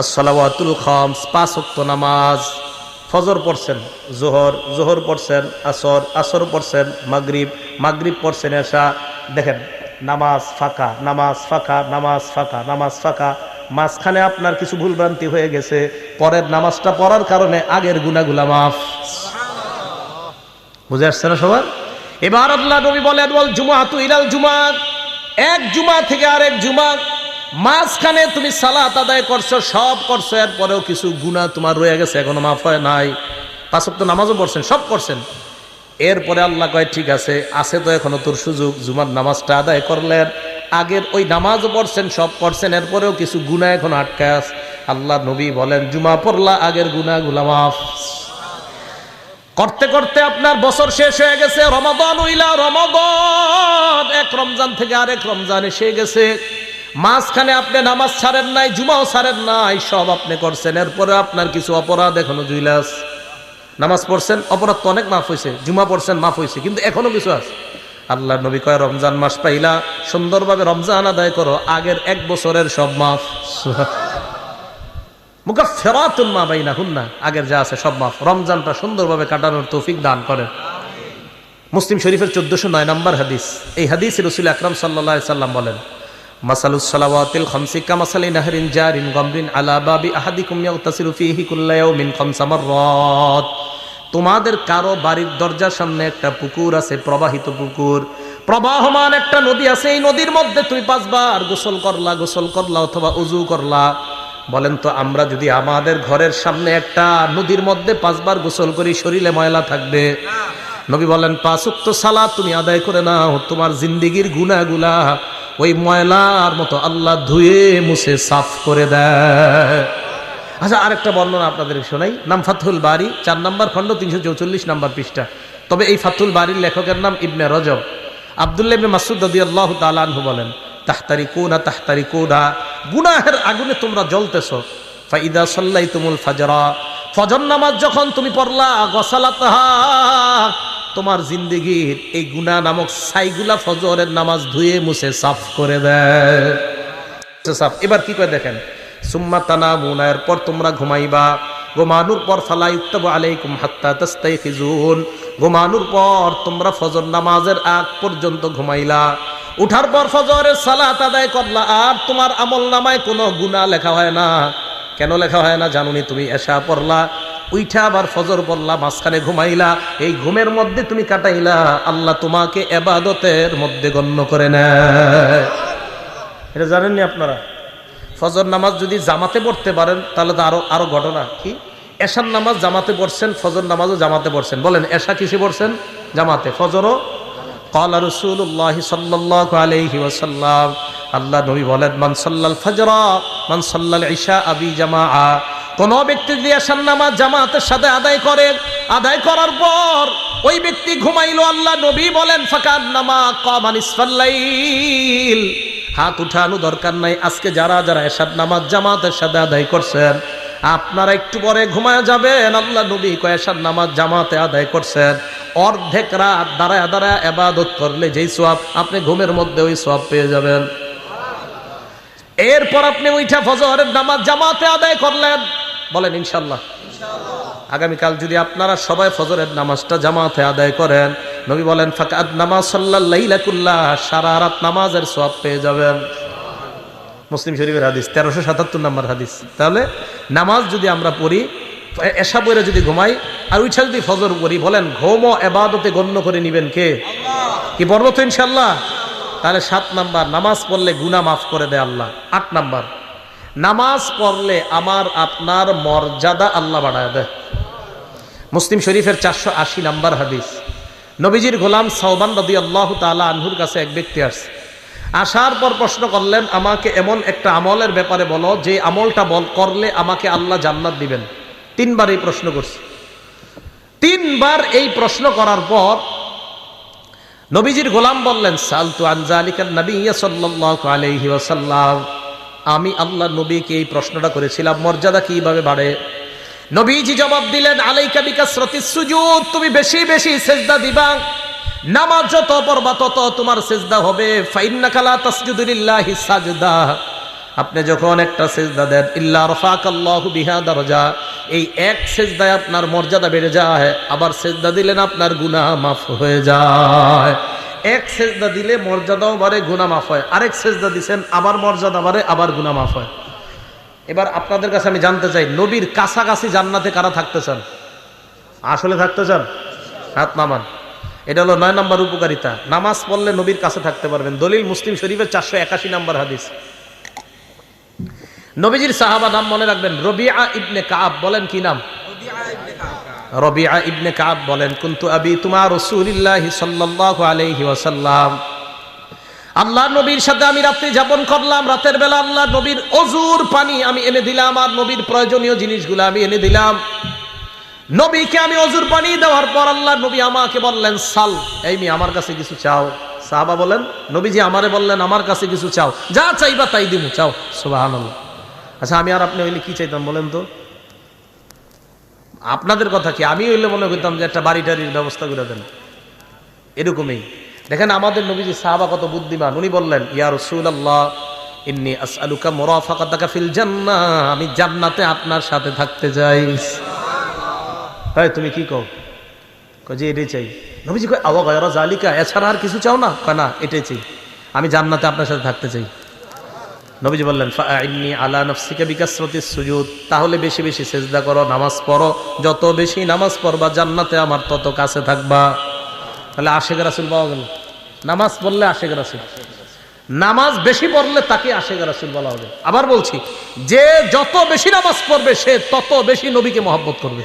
as-salawatul khams, 5 ওয়াক্ত নামাজ। ফজর পড়ছেন, জোহর পড়ছেন, আসর পড়ছেন, মাগরিব পড়ছেন, এশা। দেখেন নামাজ ফাঁকা, নামাজ ফাঁকা। মাঝখানে আপনার কিছু ভুলভ্রান্তি হয়ে গেছে, পরের নামাজটা পড়ার কারণে আগের গুনাহগুলা মাফ। বুঝে আসছে না সবার? এবার আল্লাহ নবী বলেন, ওয়াল জুমআতু ইলাল জুমআ, এক জুমা থেকে আরেক জুমা, মাঝখানে তুমি সালাত আদায় করছো, সব করছো, এরপরেও কিছু গুনাহ তোমার রয়ে গেছে, এখনো মাফ হয় নাই। 5 ওয়াক্ত নামাজও পড়ছেন, সব করছেন। এরপরে আল্লাহ কয় ঠিক আছে তো এখনো তোর সুযোগ, জুমার নামাজটা আদায় করলেন, আগের ওই নামাজও পড়ছেন, সব করছেন, এরপরেও কিছু গুনাহ এখন আটকায় আছে। আল্লাহ নবী বলেন জুমা পড়লা, আগের গুনাহগুলা মাফ। করতে করতে আপনার বছর শেষ হয়ে গেছে, রমাদান উইলা রমাদান, এক রমজান থেকে আরেক রমজান এসে গেছে। মাঝখানে আপনি নামাজ ছাড়েন নাই, জুমাও ছাড়েন নাই, সব আপনি করছেন, এরপরে আপনার কিছু অপরাধ এখনো জুইলাস। নামাজ পড়ছেন, অপরাধ তো অনেক মাফ হয়েছে, জুমা পড়ছেন মাফ হয়েছে, কিন্তু এখনো কিছু আছে। আল্লাহ নবী কয় রমজান মাস পাইলা, সুন্দরভাবে রমজান আদায় করো, আগের 1 বছরের সব মাফ। মুকাফফিরাতুন মা বাইনাহুন্না, আগের যা আছে সব মাফ। রমজানটা সুন্দরভাবে কাটানোর তৌফিক দান করেন। মুসলিম শরীফের 1409 নম্বর হাদিস। এই হাদিসে রাসূল আকরাম সাল্লাল্লাহু আলাইহি সাল্লাম বলেন, মাসালুস সালাওয়াতিল খামসি কামাসালি নাহরিন জারিন গামরিন আলা বাবি আহাদিকুম ইয়াগতাসিলু ফীহি কুল্লা ইয়াউমিন 5 মাররাত। তোমাদের কারো বাড়ির দরজার সামনে একটা পুকুর আছে, প্রবাহিত পুকুর, প্রবাহমান একটা নদী আছে। এই নদীর মধ্যে তুমি 5 বার গোসল করলা অথবা ওযু করলা। বলেন তো আমরা যদি আমাদের ঘরের সামনে একটা নদীর মধ্যে 5 বার গোসল করি, শরীরে ময়লা থাকবে? নবী বলেন 5 ওয়াক্ত সালাত তুমি আদায় করে নাও, তোমার জিন্দেগীর গুনাহগুলা ওই ময়লার মতো আল্লাহ ধুয়ে মুছে সাফ করে দেয়। আচ্ছা, আরেকটা বর্ণনা আপনাদের শোনাই। নাম ফাতহুল বারি, 4 নম্বর খণ্ড, 344 নম্বর পৃষ্ঠা। তবে এই ফাতহুল বারির লেখকের নাম ইবনে রজব। আব্দুল্লাহ ইবনে মাসউদ রাদিয়াল্লাহু তাআলা আনহু বলেন, তাহতারিকুনা, গুনাহের আগুনে তোমরা জ্বলতেছো। ফাইদা সাল্লাইতুমুল ফাজরা, ফজর নামাজ যখন তুমি পড়লা, গসালাতহা, তোমার জিন্দেগীর এই গুনাহ নামক ছাইগুলা ফজরের নামাজ ধুয়ে মুছে সাফ করে দেয়। এবার কি করে দেখেন, সুম্মা তানামুনা, এরপর তোমরা ঘুমাইবা। ঘুমানোর পর ফালা ইউক্তাবু আলাইকুম হাত্তা তাস্তাইখিজুন, ঘুমানোর পর তোমরা ফজর নামাজের আগ পর্যন্ত ঘুমাইলা। উঠার পর ফজরের সালাত আদায় করলা, আর তোমার আমলনামায় কোনো গুনাহ লেখা হয় না। কেন লেখা হয় না জানুনি? তুমি এশা পড়লা, উইঠা আবার ফজর পড়লা, মাঝখানে ঘুমাইলা, এই ঘুমের মধ্যে তুমি কাটাইলা, আল্লাহ তোমাকে ইবাদতের মধ্যে গণ্য করে নেয়। এটা জানেননি আপনারা? ফজর নামাজ যদি জামাতে পড়তে পারেন তাহলে তো আরো ঘটনা। কি এশার নামাজ জামাতে পড়ছেন, ফজর নামাজও জামাতে পড়ছেন। বলেন এশা কিসে পড়ছেন? জামাতে। ফজরও ক্বালা রাসূলুল্লাহ সাল্লাল্লাহু আলাইহি ওয়াসাল্লাম, আল্লাহ নবী বলেন, মান সাল্লাল ফজরা মান সাল্লাল ইশা আবি জামাআ, কোন ব্যক্তি যদি এশার নামাজ জামাতের সাথে আদায় করে, আদায় করার পর ওই ব্যক্তি ঘুমাইলো, আল্লাহ নবী বলেন ফাকান্নামা ক্বামা নিসফাল লাইল। হাত উঠানো দরকার নাই। আজকে যারা যারা এশার নামাজ জামাতের সাথে আদায় করছেন, আপনারা একটু পরে ঘুমায় যাবেন। আল্লাহ নবী কয় এশার নামাজ জামাতে আদায় করছেন, অর্ধেক রাত দাঁড়ায় দাঁড়ায় ইবাদত করলে যেই সওয়াব, আপনি ঘুমের মধ্যে ওই সওয়াব পেয়ে যাবেন। এরপর আপনি উঠা ফজরের নামাজ জামাতে আদায় করলেন, বলেন ইনশাআল্লাহ। আগামীকাল যদি আপনারা সবাই ফজরের নামাজটা জামাতে আদায় করেন, নবী বলেন ফাকাদ নামাজ সাল্লাল লাইলা কুল্লাহ, সারা রাত নামাজের সওয়াব পেয়ে যাবেন। মুসলিম শরীফের হাদিস, 1377 নম্বর হাদিস। তাহলে নামাজ যদি আমরা পড়ি, এশা পড়ে যদি ঘুমাই, আর উঠা যদি ফজর পড়ি, বলেন ঘুমও ইবাদতে গণ্য করে নিবেন কে? কি পড়বো তো ইনশাআল্লাহ। তাহলে 7 নাম্বার, নামাজ পড়লে গুনাহ মাফ করে দেয় আল্লাহ। 8 নাম্বার, নামাজ পড়লে আমার আপনার মর্যাদা আল্লাহ বাড়ায় দেয়। মুসলিম শরীফের 480 নাম্বার হাদিস। নবীজির গোলাম সাওবান রাদিয়াল্লাহু তাআলা আনহুর কাছে এক ব্যক্তি আসছে। আসার পর প্রশ্ন করলেন, আমাকে এমন একটা আমলের ব্যাপারে বলো যে আমলটা করলে আমাকে আল্লাহ জান্নাত দিবেন। 3 বার এই প্রশ্ন করছে। 3 বার এই প্রশ্ন করার পর নবীজির গোলাম বললেন, সালতু আন যালিকান নবী সাল্লাল্লাহু আলাইহি ওয়াসাল্লাম, আমি আল্লাহ নবীকে এই প্রশ্নটা করেছিলাম, মর্যাদা কিভাবে বাড়ে। নবীজি জবাব দিলেন, আলাইকা বিকাসরাতিস সুজুদ, তুমি বেশি বেশি সিজদা দিবা। নামাজ যত পড়বা তত তোমার সিজদা হবে। ফাইন্নাকা লা তাসজুদু লিল্লাহি সাজদা, আপনি যখন একটা সিজদা দেন, ইল্লা রাফাকাল্লাহু বিহা দারাজা, এই এক সিজদায় আপনার মর্যাদা বেড়ে যায়। আবার সিজদা দিলেন আপনার গুনাহ মাফ হয়ে যায়। এক সিজদা দিলে মর্যাদাও বাড়ে, গুনাহ মাফ হয়। আরেক সিজদা দিবেন, আবার মর্যাদা বাড়ে, আবার গুনাহ মাফ হয়। এবার আপনাদের কাছে আমি জানতে চাই, নবীর কাছাকাছি জান্নাতে কারা থাকতে চান? আসলে থাকতে চান? হাত নামান। এটা হলো 9 নম্বর উপকারিতা। নামাজ পড়লে নবীর কাছে থাকতে পারবেন। দলিল মুসলিম শরীফের 481 নম্বর হাদিস। নবীজির সাহাবা নাম মনে রাখবেন, রবিআ ইবনে কাব। বলেন কি নাম? রবিআ ইবনে কাব বলেন, কুনতু আবিতু মা রাসূলিল্লাহি সাল্লাল্লাহু আলাইহি ওয়াসাল্লাম, আল্লাহ নবীর সাথে আমি রাত্রি যাপন করলাম। রাতের বেলা আল্লাহ নবীর ওযুর পানি আমি এনে দিলাম, আর নবীর প্রয়োজনীয় জিনিসগুলো আমি এনে দিলাম। নবীকে আমি ওযুর পানি দেওয়ার পর আল্লাহ নবী আমাকে বললেন, সাল, এই মি আমার কাছে কিছু চাও। সাহাবা বলেন, নবীজি আমারে বললেন আমার কাছে কিছু চাও, যা চাইবা তাই দিমু, চাও। সুবহানাল্লাহ। আচ্ছা আমি আর আপনি হইলে কি চাইতাম বলেন তো? আপনাদের কথা কি? আমি হইলে মনে করতাম যে একটা বাড়ি টাড়ির ব্যবস্থা করে দেন, এরকমই। দেখেন আমাদের নবীজি সাহাবা কত বুদ্ধিমান। উনি বললেন, ইয়া রাসূলুল্লাহ ইন্নী আসআলুকা মুরাফাকাতাকা ফিল জান্নাহ, আমি জান্নাতে আপনার সাথে থাকতে চাই। ভাই তুমি কি কও? কয় যে এটাই চাই। নবীজি কয় আওয়া গায়রা যালিকা, এছাড়া আর কিছু চাও না? কয় না, এটাই চাই, আমি জান্নাতে আপনার সাথে থাকতে চাই। নবীজি বললেন, ফাআইন্নী আলা নাফসিকা বিকাসরাতিস সুজুদ, তাহলে বেশি বেশি সিজদা করো, নামাজ পড়ো। যত বেশি নামাজ পড়বা জান্নাতে আমার তত কাছে থাকবা। তাহলে আশেক রাসূল পাওয়া গেল। নামাজ পড়লে আশেক রাসূল, নামাজ বেশি পড়লে তাকে আশেক রাসূল বলা হবে। আবার বলছি, যে যত বেশি নামাজ পড়বে সে তত বেশি নবীকে মহব্বত করবে।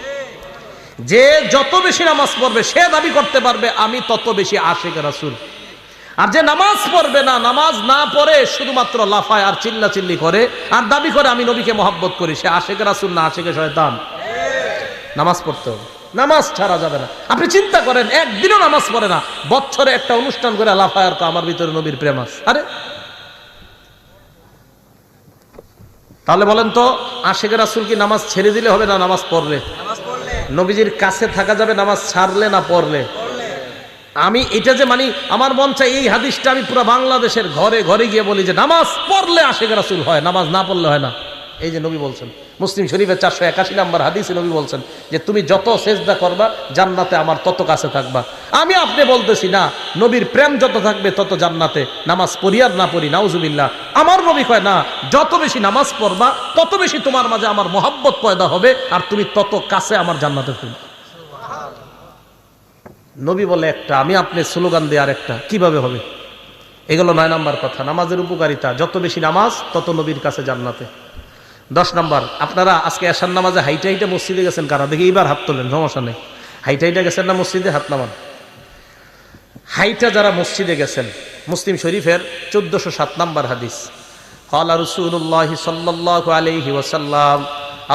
যে যত বেশি নামাজ পড়বে সে দাবি করতে পারবে আমি তত বেশি আশেক রাসূল। আর যে নামাজ পড়বে না, নামাজ না পড়ে শুধুমাত্র লাফায় আর চিল্লাচিল্লি করে আর দাবি করে আমি নবীকে মহব্বত করি, সে আশেক রাসূল না আশেকে শয়তান। নামাজ পড়তে হবে, নামাজ ছাড়া যাবে না। আপনি চিন্তা করেন, একদিনও নামাজ পড়ে না, বছরে একটা অনুষ্ঠান করে লাফায় আর আমার ভিতরে নবীর প্রেম আছে। আরে তাহলে বলেন তো, আশেক রাসূল কি নামাজ ছেড়ে দিলে হবে না নামাজ পড়লে? নবীজির কাছে থাকা যাবে নামাজ ছাড়লে না পড়লে? আমি এটা যে মানি, আমার মন চাই এই হাদিসটা আমি পুরো বাংলাদেশের ঘরে ঘরে গিয়ে বলি যে নামাজ পড়লে আশেক রাসূল হয়, নামাজ না পড়লে হয় না। এই যে নবী বলছেন, মুসলিম শরীফের 481 নম্বর হাদিসে নবী বলছেন যে তুমি যত সেজদা করবা জান্নাতে আমার তত কাছে থাকবা। আমি আপনি বলতেছি না, নবীর প্রেম যত থাকবে তত জান্নাতে। নামাজ পড়ি আর না পড়ি, নাউজুবিল্লাহ, আমার নবী কয় না, যত বেশি নামাজ পড়বা তত বেশি তোমার মাঝে আমার মহব্বত পয়দা হবে আর তুমি তত কাছে আমার জান্নাতে থাকবে। নবী বলে একটা, আমি আপনি স্লোগান দিয়ে আর একটা, কিভাবে হবে? এগুলো 9 নম্বর কথা, নামাজের উপকারিতা। যত বেশি নামাজ তত নবীর কাছে জান্নাতে। 10 নম্বর, আপনারা আজকে এশার নামাজে হাইটা হাইটা মসজিদে গেছেন কারা? দেখি এইবার হাত তোলেন, সমস্যা নেই। হাইটা হাইটা গেছেন না মসজিদে? হাত নামান। হাইটা যারা মসজিদে গেছেন, মুসলিম শরীফের 1407 নম্বর হাদিস, ক্বালা রাসূলুল্লাহ সাল্লাল্লাহু আলাইহি ওয়াসাল্লাম,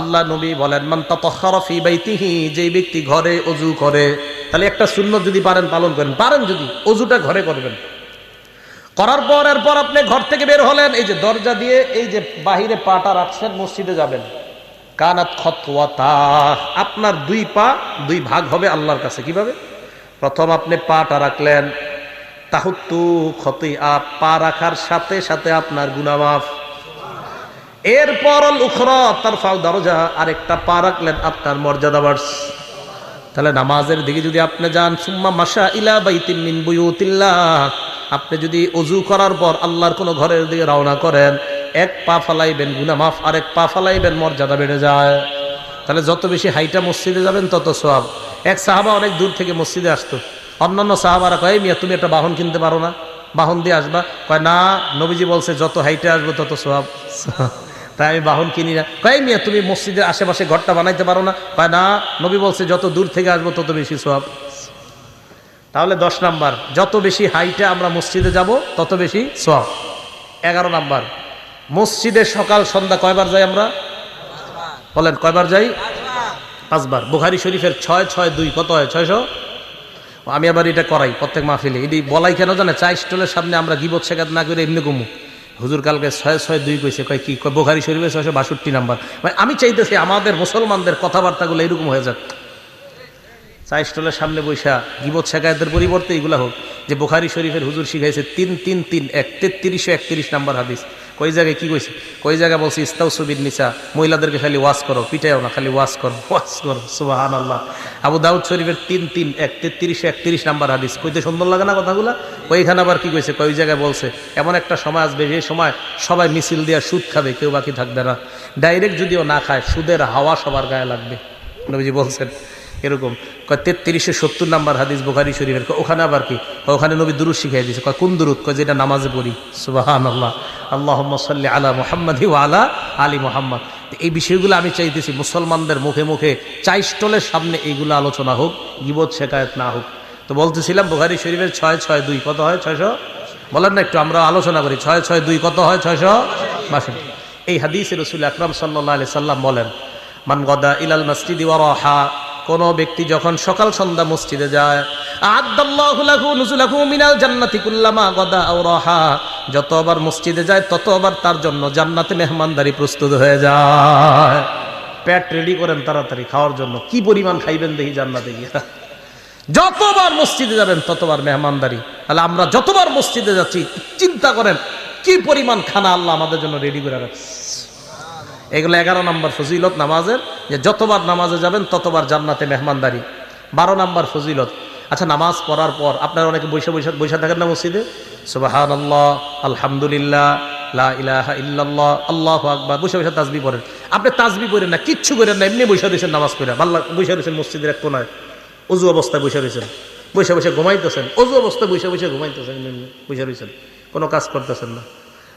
আল্লাহ নবী বলেন, মান তাতাহহারা ফি বাইতিহি, যেই ব্যক্তি ঘরে ওযু করে, তাহলে একটা সুন্নাত যদি পারেন পালন করেন, পারেন যদি ওযুটা ঘরে করবেন, করার পর এরপর আপনি ঘর থেকে বের হলেন, এই যে দরজা দিয়ে এই যে বাহিরে পাটা রাখছেন, মসজিদে যাবেন, কানাত খতওয়াতা, আপনার 2 পা 2 ভাগ হবে আল্লাহর কাছে। কিভাবে? প্রথম আপনি পাটা রাখলেন, তাহুত্তু খতিয়া, পা রাখার সাথে সাথে আপনার গুনাহ মাফ। এরপর আল উখরা তারফাউ দরজা, আরেকটা পা রাখলেন, আপনার মর্যাদা বাড়ছে। তাহলে নামাজের দিকে যদি আপনি যান, সুম্মা মাশা ইলা বাইতিম মিন বুয়ুতিল্লাহ, আপনি যদি ওযু করার পর আল্লাহর কোন ঘরের দিকে রওনা করেন, 1 পা ফালাইবেন গুনাহ মাফ, আরেক পা ফালাইবেন মর্যাদা বেড়ে যায়। তাহলে যত বেশি হাইটা মসজিদে যাবেন তত সওয়াব। এক সাহাবা অনেক দূর থেকে মসজিদে আসতো, অন্যান্য সাহাবারা কয়, মিয়া তুমি একটা বাহন কিনতে পারো না, বাহন দিয়ে আসবা? কয় না, নবীজি বলছে যত হাইটে আসবো তত সওয়াব, তাই আমি বাহন কিনি না। কয় মিয়া তুমি মসজিদের আশেপাশে ঘরটা বানাইতে পারো না? কয় না, নবী বলছে যত দূর থেকে আসবো তত বেশি সওয়াব। তাহলে 10 নাম্বার, যত বেশি হাইটে আমরা মসজিদে যাব তত বেশি সওয়াব। 11 নাম্বার, মসজিদে সকাল সন্ধ্যা কয়বার যাই আমরা? বলেন কয়বার যাই? 5 বার। বুখারী শরীফের 662 কত হয়? 600। আমি আবার এটা করাই প্রত্যেক মাহফিলে, এটি বলাই কেন জানে? চা স্টলের সামনে আমরা গিবত শেখাত না করে এমনি কমু, হুজুর কালকে 662 কইছে, কয় কি? কয় বুখারী শরীফের 662 নাম্বার। মানে আমি চাইতেছি আমাদের মুসলমানদের কথাবার্তাগুলো এরকম হয়ে যাক, চা স্টলের সামনে বৈশা গিবত শেখায়তের পরিবর্তে এগুলা হোক যে বুখারী শরীফের হুজুর শিখাইছে 3-3-3-1 3331 নাম্বার হাদিস। কই জায়গায় কি কইছে? কই জায়গা বলছে ইস্তাউসু বিন নিসা, মহিলাদেরকে খালি ওয়াজ করো, পিটাইও না, খালি ওয়াজ করো, ওয়াজ করো। সুবহানাল্লাহ। আবু দাউদ শরীফের 3-3-1 3331 নাম্বার হাদিস। কইতে সুন্দর লাগে না কথাগুলা? ওইখানে আবার কি কইছে? কই জায়গায় বলছে এমন একটা সময় আসবে যে সময় সবাই মিছিল দিয়া সুদ খাবে, কেউ বাকি থাকবে না। ডাইরেক্ট যদিও না খায়, সুদের হাওয়া সবার গায়ে লাগবে, নবীজি বলছেন এরকম। 3370 নাম্বার হাদিস বুখারী শরীফের। ওখানে আবার কি? ওখানে নবী দুরূদ শিখাই দিয়েছে। কয় কোন দুরূদ? কয় যেটা নামাজে পড়ি। সুবহানাল্লাহ। আল্লাহুম্মা সাল্লি আলা মুহাম্মাদি ওয়া আলা আলি মুহাম্মাদ। এই বিষয়গুলো আমি চাইতেছি মুসলমানদের মুখে মুখে চা স্টলের সামনে এইগুলো আলোচনা হোক, গীবত শেখায়ত না হোক। তো বলতেছিলাম বুখারী শরীফের 662 কত হয়? 600। বলেন না একটু, আমরা আলোচনা করি। 662 কত হয়? 662। এই হাদিসে রাসূল আকরাম সাল্লাল্লাহু আলাইহি সাল্লাম বলেন, মান গাদা ইলাল মাসজিদি ওয়া রাহা, কোন ব্যক্তি যখন সকাল সন্ধ্যা মসজিদে যায়, আ'আদাল্লাহু লাহু নুজুলাহু মিনাল জান্নাতি কুল্লামা গাদা আও রাহা, যতবার মসজিদে যায় ততবার তার জন্য জান্নাতে মেহমানদারি প্রস্তুত হয়ে যায়। পেট রেডি করেন তাড়াতাড়ি খাওয়ার জন্য। কি পরিমাণ খাইবেন দেখি জান্নাতে গিয়ে। যতবার মসজিদে যাবেন ততবার মেহমানদারি। তাহলে আমরা যতবার মসজিদে যাচ্ছি চিন্তা করেন কি পরিমাণ খানা আল্লাহ আমাদের জন্য রেডি করে রাখছে। এগুলো 11 নম্বর ফজিলত নামাজের, যে যতবার নামাজে যাবেন ততবার জান্নাতে মেহমানদারি। 12 নম্বর ফজিলত। আচ্ছা, নামাজ পড়ার পর আপনারা অনেকে বসে থাকেন না মসজিদে? সুবহানাল্লাহ, আলহামদুলিল্লাহ, লা ইলাহা ইল্লাল্লাহ, আল্লাহু আকবার, বসে বসে তাসবিহ পড়েন। আপনি তাসবিহ পড়েন না, কিচ্ছু করেন না, এমনি বসে রয়েছেন নামাজ পড়ে। আল্লাহ বসে রয়েছেন মসজিদের এক কোনায়, অজু অবস্থায় বসে রয়েছেন, বসে বসে ঘুমাইতেছেন, অজু অবস্থায় বসে বসে ঘুমাইতেছেন, বসে রয়েছেন, কোনো কাজ করতেছেন না।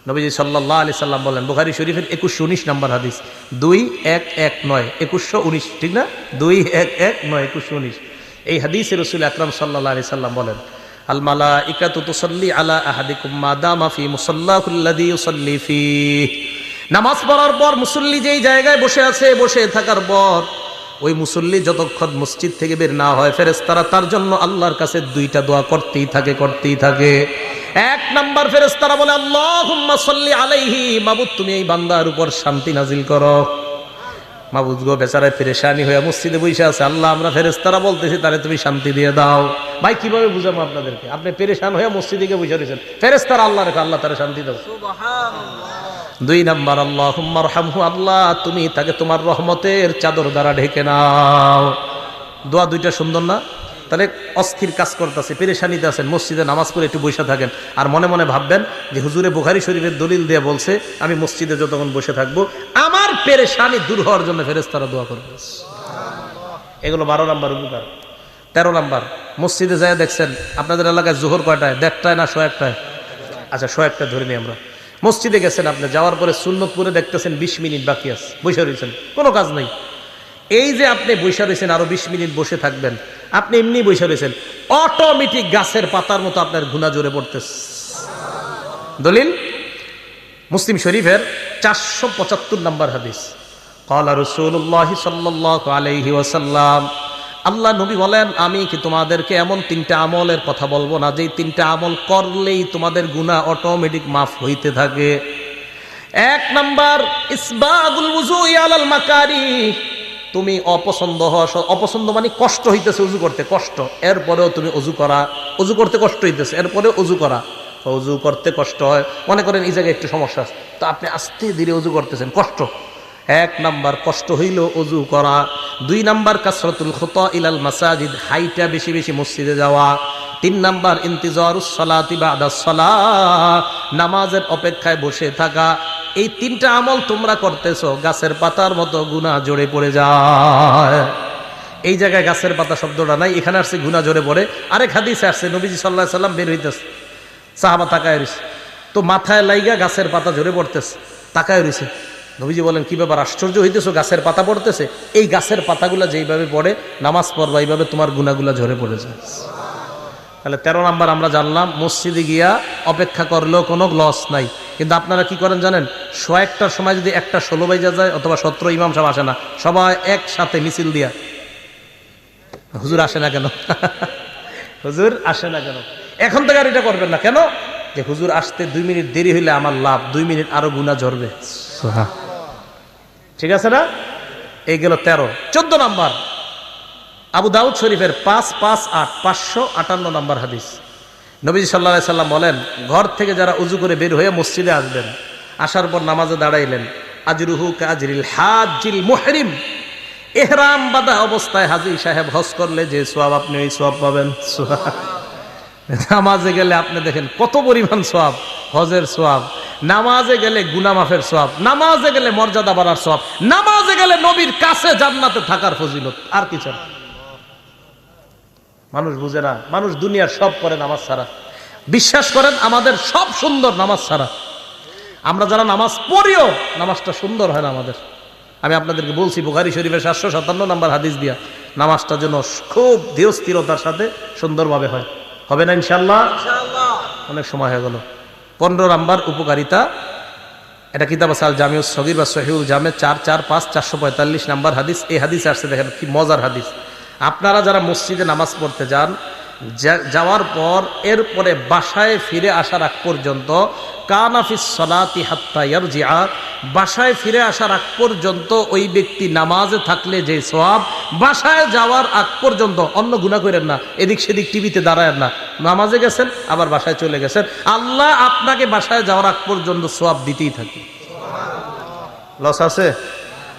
নবীজি সাল্লাল্লাহু আলাইহি সাল্লাম বলেন, বুখারী শরীফের 2119 নাম্বার হাদিস, 2119, 2119, ঠিক না? 2119, 2119। এই হাদিসে রাসূল আকরাম সাল্লাল্লাহু আলাইহি সাল্লাম বলেন, আল মালাইকাতু তুসাল্লি আলা আহাদিকুম মা দামা ফি মুসাল্লাহুল্লাযী ইউসাল্লি ফীহি। নামাজ পড়ার পর মুসল্লি যেই জায়গায় বসে আছে, বসে থাকার পর ওই মুসল্লি যতক্ষণ মসজিদ থেকে বের না হয়, ফেরেশতারা তার জন্য আল্লাহর কাছে 2টা দোয়া করতেই থাকে। 1 নাম্বার ফেরেশতারা বলে, আল্লাহুম্মা সাল্লি আলাইহি, মাবুদ তুমি এই বান্দার উপর শান্তি নাজিল করো। মাবুদ গো, বেচারা পেরেশানি হয়ে মসজিদে বসে আছে, আল্লাহ আমরা ফেরেশতারা বলতেছি তারে তুমি শান্তি দিয়ে দাও। ভাই কিভাবে বুঝাবো আপনাদেরকে? আপনি পেরেশান হয়ে মসজিদে গিয়ে বসে রয়েছেন, ফেরেশতারা আল্লাহ রেখে, আল্লাহ তারে শান্তি দাও। সুবহানাল্লাহ। 2 নাম্বার আল্লাহুম্মা রহমহু, আল্লাহ তুমি তাকে তোমার রহমতের চাদর দ্বারা ঢেকে নাও। দোয়া দুইটা সুন্দর না? তাহলে অস্থির কাজ করতেছে, পেরেশানিতে আছেন, মসজিদে নামাজ পড়ে একটু বসে থাকেন, আর মনে মনে ভাববেন যে হুজুরে বুখারী শরীফের দলিল দিয়ে বলছে আমি মসজিদে যতক্ষণ বসে থাকবো আমার পেরেশানি দূর হওয়ার জন্য ফেরেশতারা দোয়া করবে। এগুলো 12 নাম্বার উপকার। 13 নাম্বার, মসজিদে যায় দেখছেন আপনাদের এলাকায় জোহর কয়টায়? 1:30 না 1:01? আচ্ছা 1:01 ধরে নিই আমরা। মসজিদে গেছেন আপনি, যাওয়ার পরে সুন্নত পড়ে দেখতেছেন 20 মিনিট বাকি আছে, বসে রয়েছেন, কোনো কাজ নেই। এই যে আপনি বসে রয়েছেন আরো 20 মিনিট বসে থাকবেন, আপনি এমনি বসে রয়েছেন, অটোমেটিক গাছের পাতার মতো আপনার গুনাহ জোরে পড়তেছে। দলিল মুসলিম শরীফের 475 নম্বর হাদিস। ক্বালা রাসূলুল্লাহ সাল্লাল্লাহু আলাইহি ওয়াসাল্লাম, আল্লাহ নবী বলেন আমি কি তোমাদেরকে এমন 3টা আমলের কথা বলবো না যেই 3টা আমল করলেই তোমাদের গুনাহ অটোমেটিক মাফ হইতে থাকে? 1 নাম্বার ইসবাগুল ওযুই আলাল মাকারিহ, তুমি অপছন্দ মানে কষ্ট হইতেছে ওযু করতে, কষ্ট, এরপরেও তুমি ওযু করতে কষ্ট হইতেছে, এরপরেও ওযু করতে কষ্ট হয়, মনে করেন এই জায়গায় একটু সমস্যা আছে, তো আপনি আস্তে ধীরে ওযু করতেছেন, কষ্ট। 1 নাম্বার কষ্ট হইল ওযু করা। 2 নাম্বার কাসরাতুল খুতা ইলাল মাসাজিদ, হাইটা বেশি বেশি মসজিদে যাওয়া। 3 নাম্বার ইন্তিজারুস সালাতি বাদাস সালাহ, নামাজের অপেক্ষায় বসে থাকা। এই 3টা আমল তোমরা করতেছো, গাছের পাতার মতো গুনাহ জড়ে পড়ে যায়। এই জায়গায় গাছের পাতা শব্দটা নাই, এখানে আসছে গুনাহ জড়ে পড়ে। আরেক হাদিসে আসছে নবীজি সাল্লাল্লাহু আলাইহি সাল্লাম বের হইতেছে, সাহাবা তাকায় রইছে, তো মাথায় লাইগা গাছের পাতা ঝরে পড়তেছে, তাকায় রইছে। নবীজি বলেন কি ব্যাপার, আশ্চর্য হইতেছো, গাছের পাতা পড়তেছে? এই গাছের পাতাগুলা যেইভাবে পড়ে নামাজ পড়বা এইভাবে তোমার গুনাহগুলা ঝরে পড়ে যায়। তাহলে 13 নাম্বার আমরা জানলাম, মসজিদে গিয়া অপেক্ষা করলেও কোনো লস নাই। কিন্তু আপনারা কি করেন জানেন, 1:01টার সময় যদি 1:16 বাজে যায় অথবা 17 ইমাম সাহেব আসে না, সবাই একসাথে মিছিল দিয়া হুজুর আসে না কেন হুজুর আসে না কেন? এখন থেকে আর এটা করবেন না। কেন? যে হুজুর আসতে 2 মিনিট দেরি হইলে আমার লাভ, 2 মিনিট আরো গুনাহ ঝরবে। ঠিক আছে না? এই গেল 13। 14 নাম্বার আবু দাউদ শরীফের 558 নম্বর হাদিস। নবীজি সাল্লাল্লাহু আলাইহি সাল্লাম বলেন, ঘর থেকে যারা উজু করে বের হয়ে মসজিদে আসবেন, আসার পর নামাজে দাঁড়াইলেন, আজরুহু কাজরিল হাজিল মুহরিম, ইহরাম বাঁধা অবস্থায় হাজী সাহেব হজ করলে যে সওয়াব আপনি ওই সওয়াব পাবেন। নামাজে গেলে আপনি দেখেন কত পরিমাণ সওয়াব, হজের সওয়াব, নামাজে গেলে গুনাহ মাফের সওয়াব, নামাজে গেলে মর্যাদা বাড়ার সওয়াব, নামাজে গেলে নবীর কাছে জান্নাতে থাকার ফজিলত, আর কিছু না। মানুষ বুঝে না, মানুষ দুনিয়ার সব করে নামাজ ছাড়া। বিশ্বাস করেন আমাদের সব সুন্দর নামাজ ছাড়া। আমরা যারা নামাজ পড়িও নামাজটা সুন্দর হয় না আমাদের। আমি আপনাদেরকে বলছি বুখারী শরীফের 757 নম্বর হাদিস দিয়া, নামাজটা যেন খুব ধীর স্থিরতার সাথে সুন্দরভাবে হয়। হবে না ইনশাআল্লাহ? অনেক সময় হয়ে গেল। 15 নাম্বার উপকারিতা, এটা কিতাব আছে আল জামিউস সগীর বা সহিহুল জামে 445 নাম্বার হাদিস। এই হাদিস আসছে, দেখেন কি মজার হাদিস। আপনারা যারা মসজিদে নামাজ পড়তে যান, যাওয়ার পর এরপরে বাসায় ফিরে আসার আগ পর্যন্ত, কানাফিস সালাতি হাত্তা ইয়ারজিআ, বাসায় ফিরে আসার আগ পর্যন্ত ওই ব্যক্তি নামাজে থাকলে যে সওয়াব, বাসায় যাওয়ার আগ পর্যন্ত, অন্য গুনাহ করেন না, এদিক সেদিক টিভিতে দাঁড়ায়েন না, নামাজে গেছেন আবার বাসায় চলে গেছেন, আল্লাহ আপনাকে বাসায় যাওয়ার আগ পর্যন্ত সওয়াব দিতেই থাকে। লস আছে?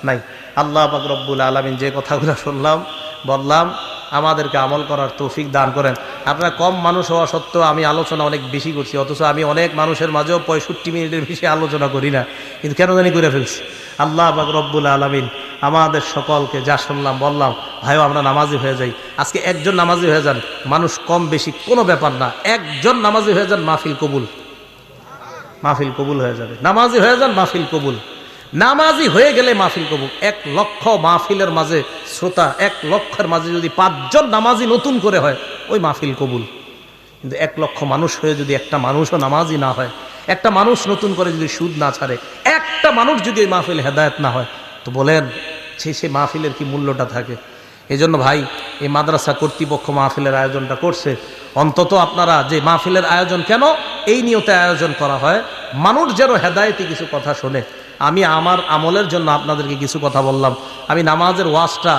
নাই। আল্লাহ পাক রব্বুল আলামিন যে কথাগুলো শুনলাম বললাম, আমাদেরকে আমল করার তৌফিক দান করেন। আপনারা কম মানুষ হওয়া সত্ত্বেও আমি আলোচনা অনেক বেশি করছি, অথচ আমি অনেক মানুষের মাঝেও 65 মিনিটের বেশি আলোচনা করি না, কিন্তু কেন জানি করে ফেলছি। আল্লাহ পাক রব্বুল আলামিন আমাদের সকলকে যা শুনলাম বললাম, ভাইও আমরা নামাজি হয়ে যাই। আজকে একজন নামাজি হয়ে যান, মানুষ কম বেশি কোনো ব্যাপার না, একজন নামাজি হয়ে যান, মাহফিল কবুল, মাহফিল কবুল হয়ে যাবে। নামাজি হয়ে যান, মাহফিল কবুল। নামাজি হয়ে গেলে মাহফিল কবুল। 1 লক্ষ মাহফিলের মাঝে শ্রোতা, 1 লক্ষের মাঝে যদি 5 জন নামাজি নতুন করে হয়, ওই মাহফিল কবুল। কিন্তু 1 লক্ষ মানুষ হয়ে যদি একটা মানুষও নামাজি না হয়, একটা মানুষ নতুন করে যদি সুদ না ছাড়ে, একটা মানুষ যদি ওই মাহফিল হেদায়েত না হয়, তো বলেন সে মাহফিলের কি মূল্যটা থাকে? এই জন্য ভাই, এই মাদ্রাসা কর্তৃপক্ষ মাহফিলের আয়োজনটা করছে, অন্তত আপনারা যে মাহফিলের আয়োজন কেন এই নিয়তে আয়োজন করা হয়, মানুষ যেন হেদায়েতি কিছু কথা শোনে। আমি আমার আমলের জন্য আপনাদেরকে কিছু কথা বললাম। আমি নামাজের ওয়াজটা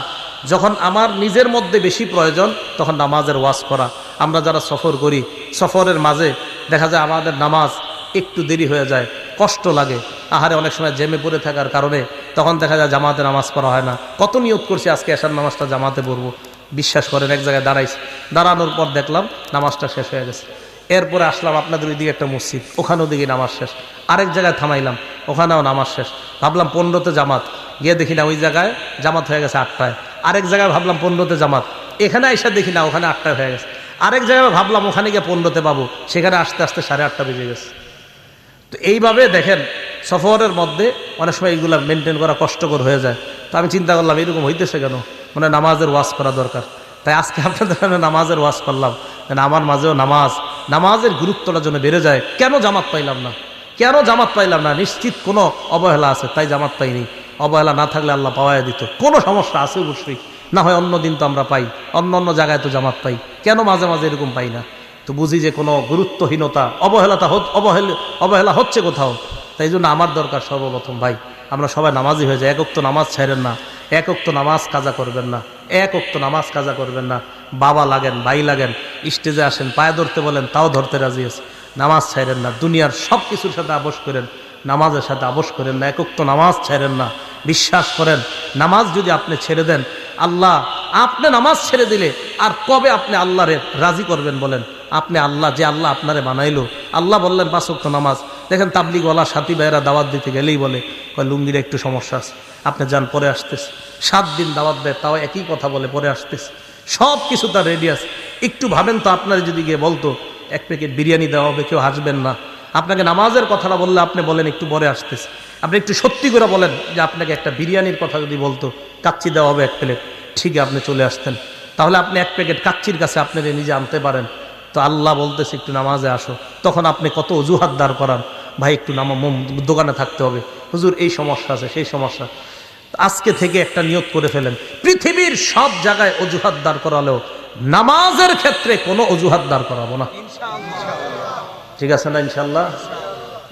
যখন আমার নিজের মধ্যে বেশি প্রয়োজন, তখন নামাজের ওয়াজ করা। আমরা যারা সফর করি, সফরের মাঝে দেখা যায় আমাদের নামাজ একটু দেরি হয়ে যায়, কষ্ট লাগে, আহারে অনেক সময় জেমে পড়ে থাকার কারণে তখন দেখা যায় জামাতে নামাজ পড়া হয় না। কত নিয়ত করছি আজকে এশার নামাজটা জামাতে পড়বো, বিশ্বাস করেন এক জায়গায় দাঁড়াইছি, দাঁড়ানোর পর দেখলাম নামাজটা শেষ হয়ে গেছে। এরপরে আসলাম আপনাদের ওইদিকে একটা মসজিদ, ওখানেও দিকে নামাজ শেষ। আরেক জায়গায় থামাইলাম, ওখানেও নামাজ শেষ। ভাবলাম 15তে জামাত, গিয়ে দেখি না ওই জায়গায় জামাত হয়ে গেছে 8টায়। আরেক জায়গায় ভাবলাম 15তে জামাত, এখানে এসে দেখি না ওখানে 8টায় হয়ে গেছে। আরেক জায়গায় ভাবলাম ওখানে গিয়ে 15তে পাবো, সেখানে আসতে আসতে 8:30 বেজে গেছে। তো এইভাবে দেখেন সফরের মধ্যে অনেক সময় এইগুলো মেনটেন করা কষ্টকর হয়ে যায়। তো আমি চিন্তা করলাম এরকম হইতেছে কেন, মানে নামাজের ওয়াজ করা দরকার। তাই আজকে আপনাদের নামাজের ওয়াজ করলাম, আমার মাঝেও নামাজের গুরুত্বটা যেন বেড়ে যায়। কেন জামাত পাইলাম না, কেন জামাত পাইলাম না? নিশ্চিত কোনো অবহেলা আছে, তাই জামাত পাইনি। অবহেলা না থাকলে আল্লাহ পাওয়াই দিত। কোনো সমস্যা আছে অবশ্যই, না হয় অন্য দিন তো আমরা পাই, অন্য অন্য জায়গায় তো জামাত পাই, কেন মাঝে মাঝে এরকম পাই না? তো বুঝি যে কোনো গুরুত্বহীনতা, অবহেলা হচ্ছে কোথাও। তাই জন্য আমার দরকার সর্বপ্রথম ভাই আমরা সবাই নামাজি হয়ে যাই। এক ওয়াক্ত নামাজ ছাড়েন না, এক ওয়াক্ত নামাজ কাজা করবেন না, এক ওয়াক্ত নামাজ কাজা করবেন না। বাবা লাগেন, ভাই লাগেন, স্টেজে আসেন, পায়ে ধরতে বলেন তাও ধরতে রাজি আছে। নামাজ ছাড়েন না, দুনিয়ার সব কিছুর সাথে আপোষ করেন, নামাজের সাথে আপোষ করেন না। এক ওয়াক্ত নামাজ ছাড়েন না। বিশ্বাস করেন নামাজ যদি আপনি ছেড়ে দেন, আল্লাহ আপনি নামাজ ছেড়ে দিলে আর কবে আপনি আল্লাহরে রাজি করবেন বলেন? আপনি আল্লাহ, যে আল্লাহ আপনারে বানাইলো, আল্লাহ বললেন 5 ওয়াক্ত নামাজ। দেখেন তাবলিগওয়ালা সাথী ভাইয়েরা দাওয়াত দিতে গেলেই বলে লুঙ্গির একটু সমস্যা আছে, আপনি যান পরে আসতেছে। 7 দিন দাওয়াত দেয়, তাও একই কথা বলে পরে আসতেছে। সব কিছু তার রেডি আছে। একটু ভাবেন তো, আপনার যদি গিয়ে বলতো 1 প্যাকেট বিরিয়ানি দেওয়া হবে, কেউ হাসবেন না? আপনাকে নামাজের কথাটা বললে আপনি বলেন একটু পরে আসতেছে। আপনি একটু সত্যি করে বলেন যে আপনাকে একটা বিরিয়ানির কথা যদি বলতো, কাচ্চি দেওয়া হবে 1 প্লেট, ঠিক আপনি চলে আসতেন। তাহলে আপনি 1 প্যাকেট কাচ্চির কাছে আপনি নিজে আনতে পারেন। তো আল্লাহ বলতেছে একটু নামাজে আসো, তখন আপনি কত অজুহাত দাঁড় করান, ভাই একটু দোকানে থাকতে হবে, হুজুর এই সমস্যা আছে, সেই সমস্যা। আজকে থেকে একটা নিয়ত করে ফেলেন, পৃথিবীর সব জায়গায় অজুহাত দাঁড় করালেও নামাজের ক্ষেত্রে কোনো অজুহাত দাঁড় করাবো না। ঠিক আছে না ইনশাল্লাহ?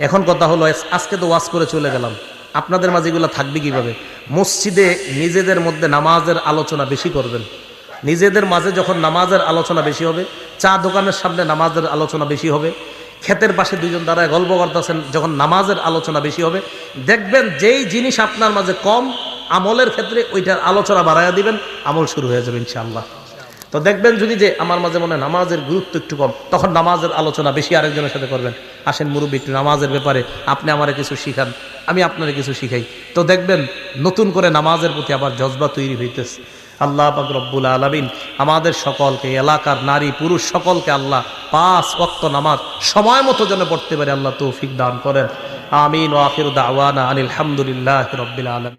এখন কথা হলো, আজকে তো ওয়াজ করে চলে গেলাম, আপনাদের মাঝে এগুলো থাকবে কিভাবে? মসজিদে নিজেদের মধ্যে নামাজের আলোচনা বেশি করবেন। নিজেদের মাঝে যখন নামাজের আলোচনা বেশি হবে, চা দোকানের সামনে নামাজের আলোচনা বেশি হবে, ক্ষেতের পাশে 2 জন দাঁড়ায় গল্প করতেছেন, যখন নামাজের আলোচনা বেশি হবে, দেখবেন যেই জিনিস আপনার মাঝে কম আমলের ক্ষেত্রে ওইটার আলোচনা বাড়াইয়া দিবেন, আমল শুরু হয়ে যাবে ইনশাআল্লাহ। তো দেখবেন যদি যে আমার মাঝে মনে নামাজের গুরুত্ব একটু কম, তখন নামাজের আলোচনা বেশি আরেকজনের সাথে করবেন। আসেন মুরব্বী, একটু নামাজের ব্যাপারে আপনি আমারে কিছু শিখান, আমি আপনারে কিছু শিখাই। তো দেখবেন নতুন করে নামাজের প্রতি আবার জজবা তৈরি হইতেছে। আল্লাহ পাক রব্বুল আলামিন আমাদের সকলকে, এলাকার নারী পুরুষ সকলকে আল্লাহ 5 ওয়াক্ত নামাজ সময় মতো যেন পড়তে পারে আল্লাহ তৌফিক দান করেন। আমিন। ওয়া আখিরু দাওয়ানা আনিল হামদুলিল্লাহি রাব্বিল আলামিন।